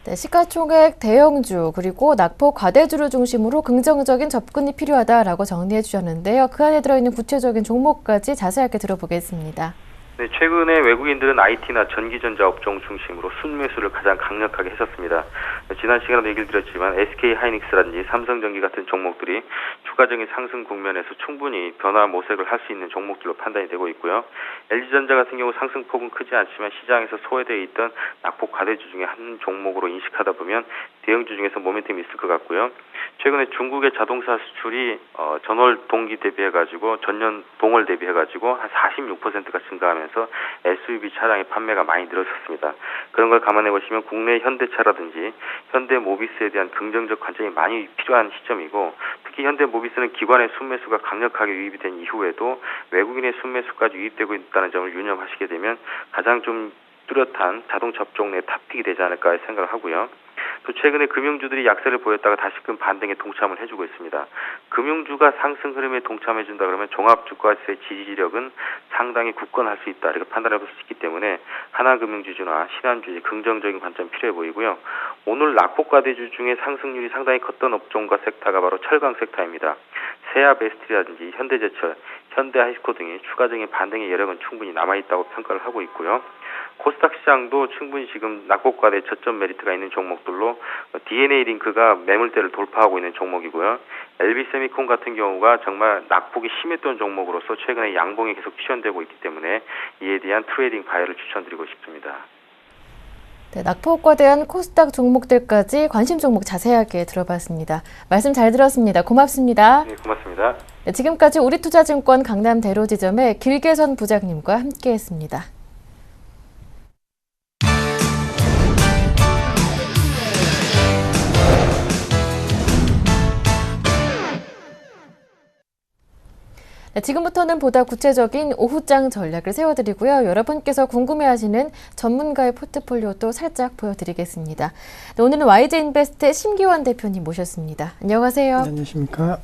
네, 시가총액 대형주 그리고 낙폭 과대주를 중심으로 긍정적인 접근이 필요하다라고 정리해 주셨는데요. 그 안에 들어있는 구체적인 종목까지 자세하게 들어보겠습니다. 네, 최근에 외국인들은 IT나 전기전자 업종 중심으로 순매수를 가장 강력하게 했었습니다. 지난 시간에도 얘기를 드렸지만 SK하이닉스라든지 삼성전기 같은 종목들이 추가적인 상승 국면에서 충분히 변화 모색을 할 수 있는 종목들로 판단이 되고 있고요. LG전자 같은 경우 상승폭은 크지 않지만 시장에서 소외되어 있던 낙폭 과대주 중에 한 종목으로 인식하다 보면 대형주 중에서 모멘텀이 있을 것 같고요. 최근에 중국의 자동차 수출이 전월 동기 대비해가지고 전년 동월 대비해가지고 한 46%가 증가하면서 SUV 차량의 판매가 많이 늘어섰습니다. 그런 걸 감안해 보시면 국내 현대차라든지 현대모비스에 대한 긍정적 관점이 많이 필요한 시점이고 특히 현대모비스는 기관의 순매수가 강력하게 유입이 된 이후에도 외국인의 순매수까지 유입되고 있다는 점을 유념하시게 되면 가장 좀 뚜렷한 자동차 업종 내 탑픽이 되지 않을까 생각을 하고요. 또 최근에 금융주들이 약세를 보였다가 다시금 반등에 동참을 해주고 있습니다. 금융주가 상승 흐름에 동참해준다 그러면 종합주가지수의 지지력은 상당히 굳건할 수 있다 이렇게 판단해 볼 수 있기 때문에 하나금융지주나 신한주의 긍정적인 관점이 필요해 보이고요. 오늘 낙폭과대주 중에 상승률이 상당히 컸던 업종과 섹터가 바로 철강 섹터입니다. 세아베스트라든지 현대제철, 현대하이스코 등이 추가적인 반등의 여력은 충분히 남아있다고 평가를 하고 있고요. 코스닥 시장도 충분히 지금 낙폭과대 저점 메리트가 있는 종목들로 DNA 링크가 매물대를 돌파하고 있는 종목이고요. LB세미콘 같은 경우가 정말 낙폭이 심했던 종목으로서 최근에 양봉이 계속 지연되고 있기 때문에 이에 대한 트레이딩 바이어를 추천드리고 싶습니다. 네, 낙폭과 대한 코스닥 종목들까지 관심 종목 자세하게 들어봤습니다. 말씀 잘 들었습니다. 고맙습니다. 네, 고맙습니다. 네, 지금까지 우리투자증권 강남대로지점의 길계선 부장님과 함께했습니다. 네, 지금부터는 보다 구체적인 오후장 전략을 세워드리고요. 여러분께서 궁금해하시는 전문가의 포트폴리오도 살짝 보여드리겠습니다. 네, 오늘은 YG인베스트의 심기환 대표님 모셨습니다. 안녕하세요. 네, 안녕하십니까.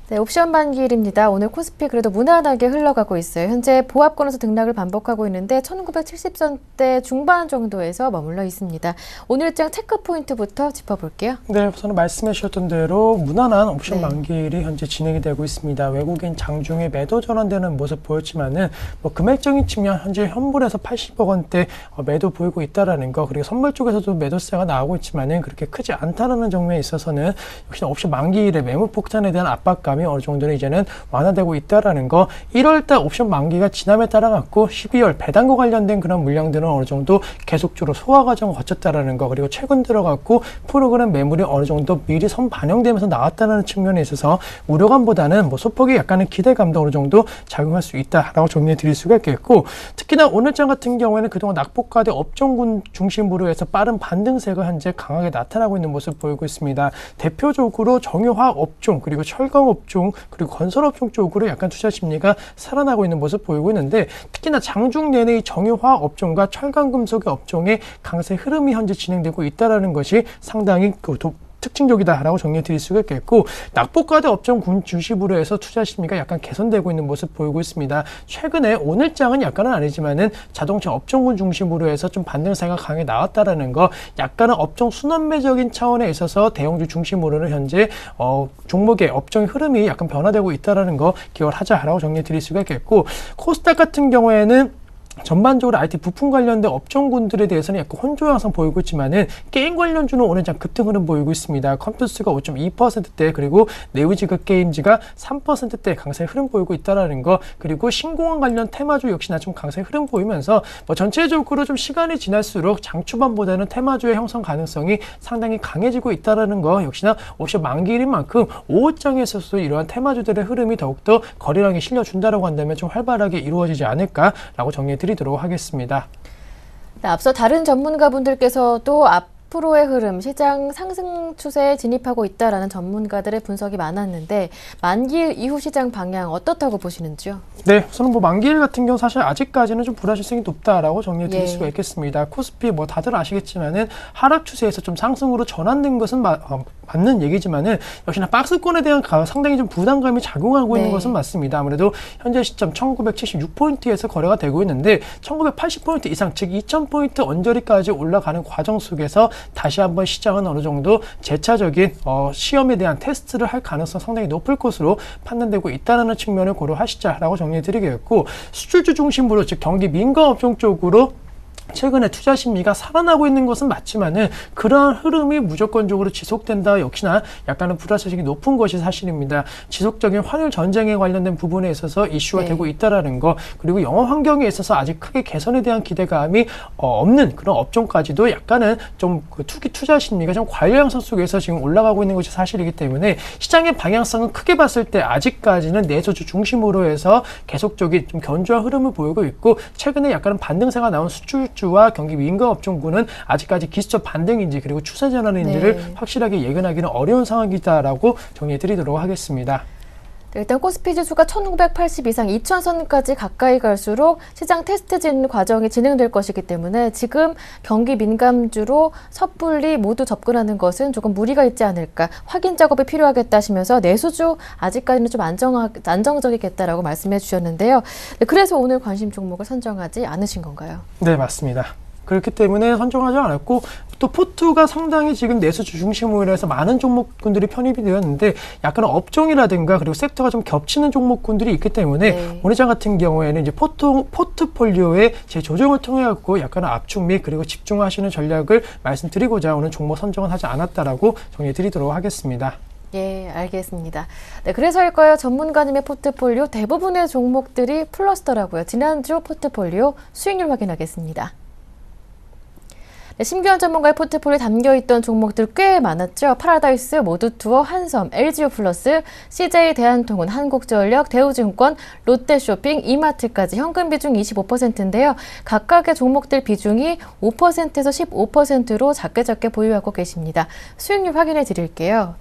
네, 옵션 만기일입니다. 오늘 코스피 그래도 무난하게 흘러가고 있어요. 현재 보합권에서 등락을 반복하고 있는데 1970선대 중반 정도에서 머물러 있습니다. 오늘 일정 체크 포인트부터 짚어볼게요. 네, 우선 말씀해 주셨던 대로 무난한 옵션 네. 만기일이 현재 진행이 되고 있습니다. 외국인 장중에 매도 전환되는 모습 보였지만은 금액적인 측면 현재 현물에서 80억 원대 매도 보이고 있다라는 거, 그리고 선물 쪽에서도 매도세가 나오고 있지만은 그렇게 크지 않다라는 점에 있어서는 역시나 옵션 만기일의 매물 폭탄에 대한 압박감 어느 정도는 이제는 완화되고 있다라는 거. 1월달 옵션 만기가 지남에 따라 갖고 12월 배당과 관련된 그런 물량들은 어느 정도 계속적으로 소화 과정을 거쳤다라는 거, 그리고 최근 들어갔고 프로그램 매물이 어느 정도 미리 선 반영되면서 나왔다는 측면에 있어서 우려감보다는 소폭의 약간의 기대감도 어느 정도 작용할 수 있다라고 정리해 드릴 수가 있겠고, 특히나 오늘장 같은 경우에는 그동안 낙폭과대 업종군 중심으로 해서 빠른 반등세가 현재 강하게 나타나고 있는 모습 보이고 있습니다. 대표적으로 정유화학 업종, 그리고 철강 업종, 그리고 건설업종 쪽으로 약간 투자 심리가 살아나고 있는 모습 보이고 있는데, 특히나 장중 내내 이 정유화학 업종과 철강금속의 업종의 강세 흐름이 현재 진행되고 있다는 것이 상당히 특징적이다라고 정리해 드릴 수가 있겠고, 낙폭과대 업종 군 중심으로 해서 투자 심리가 약간 개선되고 있는 모습 보이고 있습니다. 최근에 오늘장은 약간은 아니지만은 자동차 업종군 중심으로 해서 좀 반등세가 강하게 나왔다라는 거, 약간은 업종 순환매적인 차원에 있어서 대형주 중심으로는 현재 종목의 업종의 흐름이 약간 변화되고 있다라는 거 기억을 하자라고 정리해 드릴 수가 있겠고, 코스닥 같은 경우에는 전반적으로 IT 부품 관련된 업종군들에 대해서는 약간 혼조 양상 보이고 있지만은 게임 관련주는 오늘장 급등 흐름 보이고 있습니다. 컴퓨터스가 5.2%대, 그리고 네오지그 게임즈가 3%대 강세 흐름 보이고 있다라는 거, 그리고 신공항 관련 테마주 역시나 좀 강세 흐름 보이면서 전체적으로 좀 시간이 지날수록 장 초반보다는 테마주의 형성 가능성이 상당히 강해지고 있다라는 거, 역시나 옵션 만기일인 만큼 오후장에 있어서 이러한 테마주들의 흐름이 더욱더 거래량이 실려준다라고 한다면 좀 활발하게 이루어지지 않을까라고 정리해 드리도록 하겠습니다. 네, 앞서 다른 전문가분들께서도 앞으로의 흐름, 시장 상승 추세에 진입하고 있다라는 전문가들의 분석이 많았는데, 만기일 이후 시장 방향 어떻다고 보시는지요? 네, 우선 만기일 같은 경우 사실 아직까지는 좀 불확실성이 높다라고 정리해 드릴 수가 있겠습니다. 코스피 다들 아시겠지만은 하락 추세에서 좀 상승으로 전환된 것은 맞는 얘기지만은 역시나 박스권에 대한 상당히 좀 부담감이 작용하고 있는 것은 맞습니다. 아무래도 현재 시점 1976포인트에서 거래가 되고 있는데 1980포인트 이상, 즉 2000포인트 언저리까지 올라가는 과정 속에서 다시 한번 시장은 어느 정도 재차적인 시험에 대한 테스트를 할 가능성 상당히 높을 것으로 판단되고 있다는 측면을 고려하시자라고 정리해드리겠고, 수출주 중심으로 즉 경기 민감 업종 쪽으로 최근에 투자 심리가 살아나고 있는 것은 맞지만은 그러한 흐름이 무조건적으로 지속된다, 역시나 약간은 불확실성이 높은 것이 사실입니다. 지속적인 환율 전쟁에 관련된 부분에 있어서 이슈가 되고 있다라는 거, 그리고 영업 환경에 있어서 아직 크게 개선에 대한 기대감이 없는 그런 업종까지도 약간은 좀 투자 심리가 좀 과열 양상 속에서 지금 올라가고 있는 것이 사실이기 때문에 시장의 방향성은 크게 봤을 때 아직까지는 내수주 중심으로 해서 계속적인 좀 견조한 흐름을 보이고 있고, 최근에 약간은 반등세가 나온 수출주와 경기 민감 업종군은 아직까지 기술적 반등인지 그리고 추세 전환인지를 확실하게 예견하기는 어려운 상황이다라고 정리해드리도록 하겠습니다. 일단 코스피 지수가 1980 이상 2000선까지 가까이 갈수록 시장 테스트 과정이 진행될 것이기 때문에 지금 경기 민감주로 섣불리 모두 접근하는 것은 조금 무리가 있지 않을까, 확인 작업이 필요하겠다 하시면서 내수주 아직까지는 좀 안정적이겠다라고 말씀해 주셨는데요. 그래서 오늘 관심 종목을 선정하지 않으신 건가요? 네, 맞습니다. 그렇기 때문에 선정하지 않았고 또 포트가 상당히 지금 내수 중심으로 해서 많은 종목군들이 편입이 되었는데 약간 업종이라든가 그리고 섹터가 좀 겹치는 종목군들이 있기 때문에 오늘 장 같은 경우에는 이제 포트폴리오의 재조정을 통해 갖고 약간 압축 및 그리고 집중하시는 전략을 말씀드리고자 오늘 종목 선정은 하지 않았다라고 정리해드리도록 하겠습니다. 예, 알겠습니다. 네, 그래서일까요? 전문가님의 포트폴리오 대부분의 종목들이 플러스더라고요. 지난주 포트폴리오 수익률 확인하겠습니다. 네, 심규환 전문가의 포트폴리오에 담겨있던 종목들 꽤 많았죠. 파라다이스, 모두투어, 한섬, LG유플러스, CJ 대한통운, 한국전력, 대우증권, 롯데쇼핑, 이마트까지 현금 비중 25%인데요. 각각의 종목들 비중이 5%에서 15%로 작게 보유하고 계십니다. 수익률 확인해 드릴게요.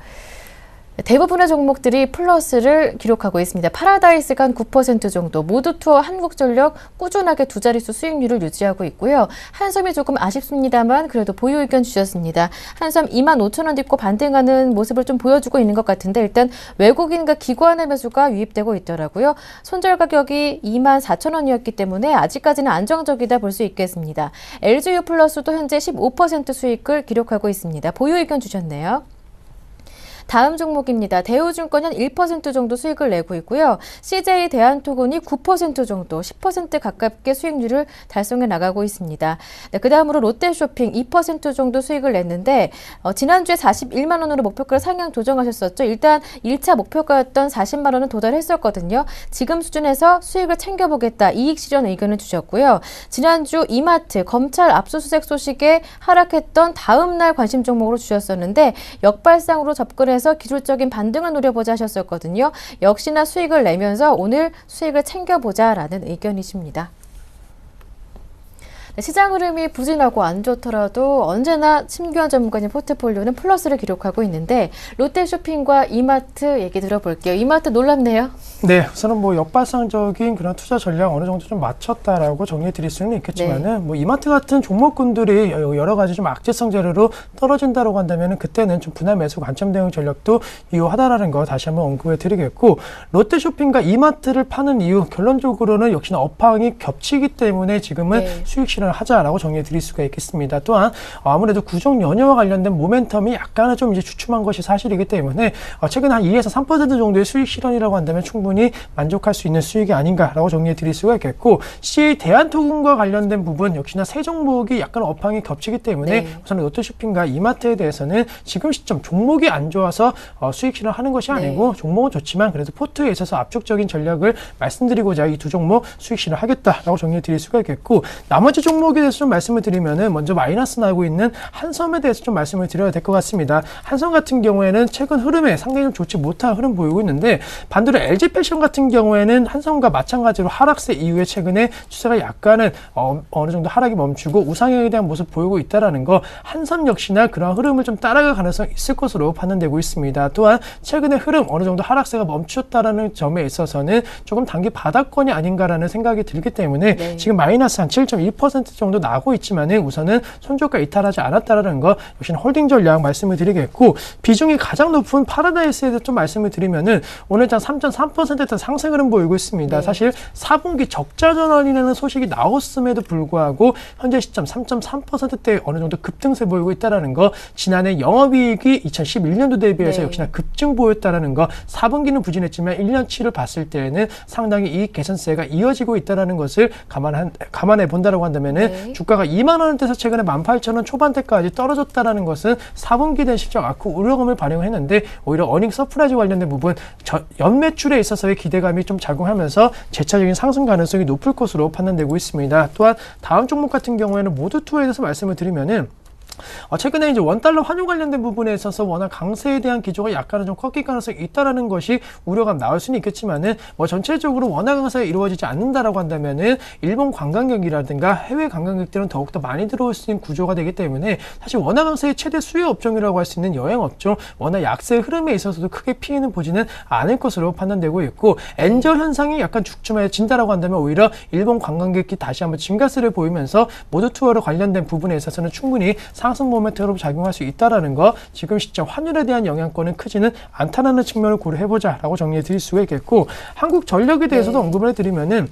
대부분의 종목들이 플러스를 기록하고 있습니다. 파라다이스가 한 9% 정도, 모두투어, 한국전력 꾸준하게 두 자릿수 수익률을 유지하고 있고요. 한섬이 조금 아쉽습니다만 그래도 보유 의견 주셨습니다. 한섬 25,000원 딛고 반등하는 모습을 좀 보여주고 있는 것 같은데 일단 외국인과 기관의 매수가 유입되고 있더라고요. 손절 가격이 24,000원이었기 때문에 아직까지는 안정적이다 볼 수 있겠습니다. LG유플러스도 현재 15% 수익을 기록하고 있습니다. 보유 의견 주셨네요. 다음 종목입니다. 대우증권이 한 1% 정도 수익을 내고 있고요. CJ 대한통운이 9% 정도, 10% 가깝게 수익률을 달성해 나가고 있습니다. 네, 그 다음으로 롯데쇼핑 2% 정도 수익을 냈는데 지난주에 41만 원으로 목표가를 상향 조정하셨었죠. 일단 1차 목표가였던 40만 원은 도달했었거든요. 지금 수준에서 수익을 챙겨보겠다. 이익 실현 의견을 주셨고요. 지난주 이마트 검찰 압수수색 소식에 하락했던 다음 날 관심 종목으로 주셨었는데 역발상으로 접근해 서 기술적인 반등을 노려보자 하셨었거든요. 역시나 수익을 내면서 오늘 수익을 챙겨보자라는 의견이십니다. 네, 시장 흐름이 부진하고 안 좋더라도 언제나 심규환 전문가님 포트폴리오는 플러스를 기록하고 있는데 롯데쇼핑과 이마트 얘기 들어볼게요. 이마트 놀랍네요. 네, 우선은 뭐 역발상적인 그런 투자 전략 어느 정도 좀 맞췄다라고 정리해 드릴 수는 있겠지만은 뭐 이마트 같은 종목군들이 여러 가지 좀 악재성 재료로 떨어진다라고 한다면은 그때는 좀 분할 매수 관점 대응 전략도 유효하다라는 거 다시 한번 언급해 드리겠고 롯데쇼핑과 이마트를 파는 이유 결론적으로는 역시나 업황이 겹치기 때문에 지금은 수익 실현 하자라고 정리해 드릴 수가 있겠습니다. 또한 아무래도 구정 연휴와 관련된 모멘텀이 약간은 좀 이제 주춤한 것이 사실이기 때문에 최근 한 2에서 3% 정도의 수익 실현이라고 한다면 충분히 만족할 수 있는 수익이 아닌가라고 정리해 드릴 수가 있겠고 CJ 대한통운과 관련된 부분 역시나 세 종목이 약간 업황이 겹치기 때문에 우선 롯데쇼핑과 이마트에 대해서는 지금 시점 종목이 안 좋아서 수익 실현하는 것이 아니고 종목은 좋지만 그래도 포트에 있어서 압축적인 전략을 말씀드리고자 이 두 종목 수익 실현하겠다라고 정리해 드릴 수가 있겠고 나머지 종목에 대해서 좀 말씀을 드리면은 먼저 마이너스 나고 있는 한섬에 대해서 좀 말씀을 드려야 될 것 같습니다. 한섬 같은 경우에는 최근 흐름에 상당히 좀 좋지 못한 흐름 보이고 있는데 반대로 LG패션 같은 경우에는 한섬과 마찬가지로 하락세 이후에 최근에 추세가 약간은 어느 정도 하락이 멈추고 우상향에 대한 모습 보이고 있다라는 거 한섬 역시나 그런 흐름을 좀 따라갈 가능성이 있을 것으로 판단되고 있습니다. 또한 최근의 흐름 어느 정도 하락세가 멈췄다라는 점에 있어서는 조금 단기 바닥권이 아닌가라는 생각이 들기 때문에 지금 마이너스 한 7.1% 정도 나고 있지만은 우선은 손절가 이탈하지 않았다라는 거 역시나 홀딩 전략 말씀을 드리겠고 비중이 가장 높은 파라다이스에 대해서 좀 말씀을 드리면은 오늘 장 3.3% 상승 흐름 보이고 있습니다. 사실 4분기 적자 전환이라는 소식이 나왔음에도 불구하고 현재 시점 3.3%대 어느 정도 급등세 보이고 있다라는 거 지난해 영업이익이 2011년도 대비해서 역시나 급증 보였다라는 거 4분기는 부진했지만 1년치를 봤을 때에는 상당히 이익 개선세가 이어지고 있다라는 것을 감안해 본다라고 한다면은 주가가 2만 원대에서 최근에 18,000원 초반대까지 떨어졌다라는 것은 4분기 된 실적 악화 우려감을 발휘했는데 오히려 어닝 서프라이즈 관련된 부분 연매출에 있어서의 기대감이 좀 작용하면서 재차적인 상승 가능성이 높을 것으로 판단되고 있습니다. 또한 다음 종목 같은 경우에는 모두투어에 대해서 말씀을 드리면은 최근에 이제 원달러 환율 관련된 부분에 있어서 워낙 강세에 대한 기조가 약간은 좀 꺾일 가능성이 있다라는 것이 우려가 나올 수는 있겠지만은 뭐 전체적으로 원화 강세가 이루어지지 않는다라고 한다면은 일본 관광객이라든가 해외 관광객들은 더욱더 많이 들어올 수 있는 구조가 되기 때문에 사실 원화 강세의 최대 수요 업종이라고 할 수 있는 여행 업종 원화 약세 흐름에 있어서도 크게 피해는 보지는 않을 것으로 판단되고 있고 엔저 현상이 약간 죽춤해진다라고 한다면 오히려 일본 관광객이 다시 한번 증가세를 보이면서 모두 투어로 관련된 부분에 있어서는 충분히 상승 모멘텀으로 작용할 수 있다라는 거 지금 시점 환율에 대한 영향권은 크지는 않다라는 측면을 고려해보자라고 정리해 드릴 수가 있겠고 한국전력에 대해서도 언급을 해드리면은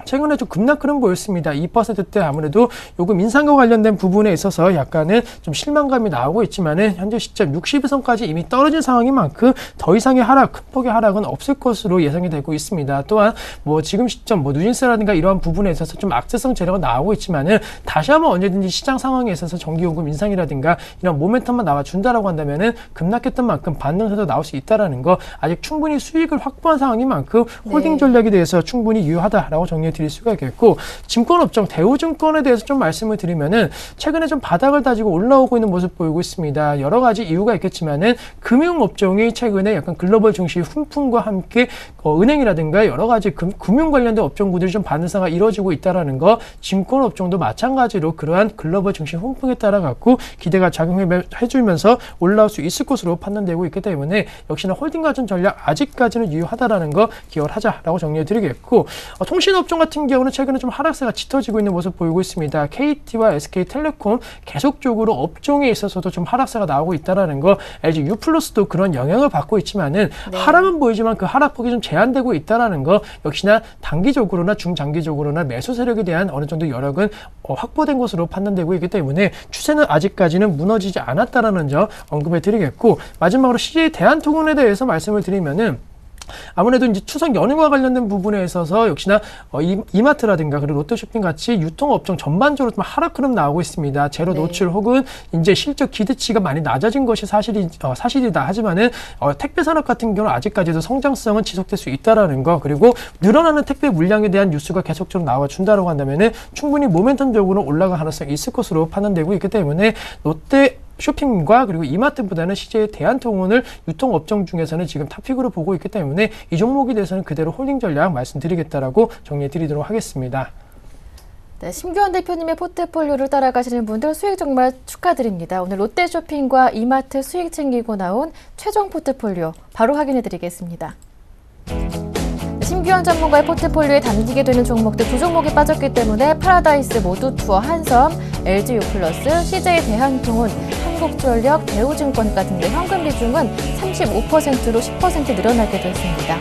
최근에 좀 급락 흐름 보였습니다. 2%대 아무래도 요금 인상과 관련된 부분에 있어서 약간은 좀 실망감이 나오고 있지만은 현재 시점 60일선까지 이미 떨어진 상황인 만큼 더 이상의 하락, 큰 폭의 하락은 없을 것으로 예상이 되고 있습니다. 또한 뭐 지금 시점 뭐 누진세라든가 이러한 부분에 있어서 좀 악재성 재료가 나오고 있지만은 다시 한번 언제든지 시장 상황에 있어서 전기요금 인상이라든가 이런 모멘텀만 나와준다라고 한다면은 급락했던 만큼 반등세도 나올 수 있다라는 거, 아직 충분히 수익을 확보한 상황인 만큼 홀딩 전략에 대해서 충분히 유효하다라고 정리해 드릴 수가 있겠고, 증권업종 대우증권에 대해서 좀 말씀을 드리면은 최근에 좀 바닥을 다지고 올라오고 있는 모습 보이고 있습니다. 여러 가지 이유가 있겠지만은 금융업종이 최근에 약간 글로벌 증시 훈풍과 함께 은행이라든가 여러 가지 금융 관련된 업종구들이 좀 반등세가 이루어지고 있다라는 거, 증권업종도 마찬가지로 그러한 글로벌 증시 훈풍에 따라 갖고 기대가 작용해주면서 올라올 수 있을 것으로 판단되고 있기 때문에 역시나 홀딩 가전 전략 아직까지는 유효하다라는 거 기억을 하자라고 정리해 드리겠고, 통신업종 같은 경우는 최근에 좀 하락세가 짙어지고 있는 모습 보이고 있습니다. KT와 SK텔레콤 계속적으로 업종에 있어서도 좀 하락세가 나오고 있다라는 거, LG U+도 그런 영향을 받고 있지만은 하락은 보이지만 그 하락폭이 좀 제한되고 있다라는 거, 역시나 단기적으로나 중장기적으로나 매수 세력에 대한 어느 정도 여력은 확보된 것으로 판단되고 있기 때문에 추세는 아직까지는 무너지지 않았다라는 점 언급해 드리겠고, 마지막으로 CJ 대한통운에 대해서 말씀을 드리면은 아무래도 이제 추석 연휴와 관련된 부분에 있어서 역시나 이마트라든가 그리고 롯데쇼핑 같이 유통업종 전반적으로 좀 하락 흐름 나오고 있습니다. 제로 노출 혹은 이제 실적 기대치가 많이 낮아진 것이 사실이다 하지만은 택배 산업 같은 경우는 아직까지도 성장성은 지속될 수 있다라는 거, 그리고 늘어나는 택배 물량에 대한 뉴스가 계속적으로 나와준다라고 한다면은 충분히 모멘텀적으로 올라갈 가능성이 있을 것으로 판단되고 있기 때문에 롯데 쇼핑과 그리고 이마트보다는 CJ 대한통운을 유통업종 중에서는 지금 탑픽으로 보고 있기 때문에 이 종목에 대해서는 그대로 홀딩 전략 말씀드리겠다라고 정리해 드리도록 하겠습니다. 네, 심규환 대표님의 포트폴리오를 따라가시는 분들 수익 정말 축하드립니다. 오늘 롯데쇼핑과 이마트 수익 챙기고 나온 최종 포트폴리오 바로 확인해 드리겠습니다. 심규환 전문가의 포트폴리오에 담기게 되는 종목들 두 종목이 빠졌기 때문에 파라다이스, 모두투어, 한섬, LG U+, CJ 대한통운, 한국전력, 대우증권 같은 데 현금 비중은 35%로 10% 늘어나게 됐습니다.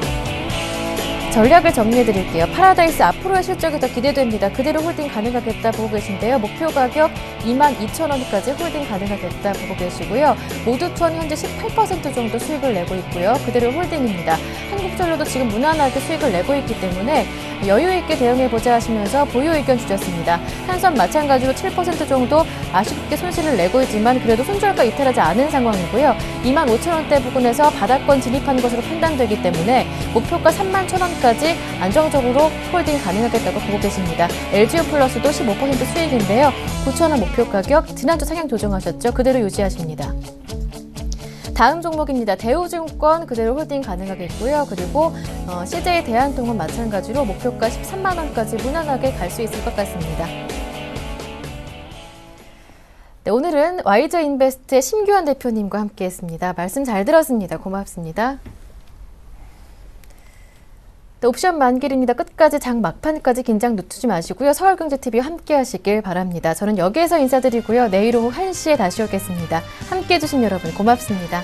전략을 정리해드릴게요. 파라다이스 앞으로의 실적이 더 기대됩니다. 그대로 홀딩 가능하겠다 보고 계신데요. 목표 가격 22,000원까지 홀딩 가능하겠다 보고 계시고요. 모두투어는 현재 18% 정도 수익을 내고 있고요. 그대로 홀딩입니다. 한국전력도 지금 무난하게 수익을 내고 있기 때문에 여유 있게 대응해보자 하시면서 보유 의견 주셨습니다. 한섬 마찬가지로 7% 정도 아쉽게 손실을 내고 있지만 그래도 손절가 이탈하지 않은 상황이고요. 25,000원대 부근에서 바닥권 진입한 것으로 판단되기 때문에 목표가 31,000원까지 안정적으로 홀딩 가능하겠다고 보고 계십니다. LG U+도 15% 수익인데요. 9,000원 목표 가격 지난주 상향 조정하셨죠? 그대로 유지하십니다. 다음 종목입니다. 대우증권 그대로 홀딩 가능하겠고요. 그리고 CJ 대한통운 마찬가지로 목표가 13만 원까지 무난하게 갈 수 있을 것 같습니다. 네, 오늘은 YG인베스트의 심규환 대표님과 함께했습니다. 말씀 잘 들었습니다. 고맙습니다. 네, 옵션 만길입니다. 끝까지 장 막판까지 긴장 늦추지 마시고요. 서울경제TV 함께 하시길 바랍니다. 저는 여기에서 인사드리고요. 내일 오후 1시에 다시 오겠습니다. 함께해 주신 여러분 고맙습니다.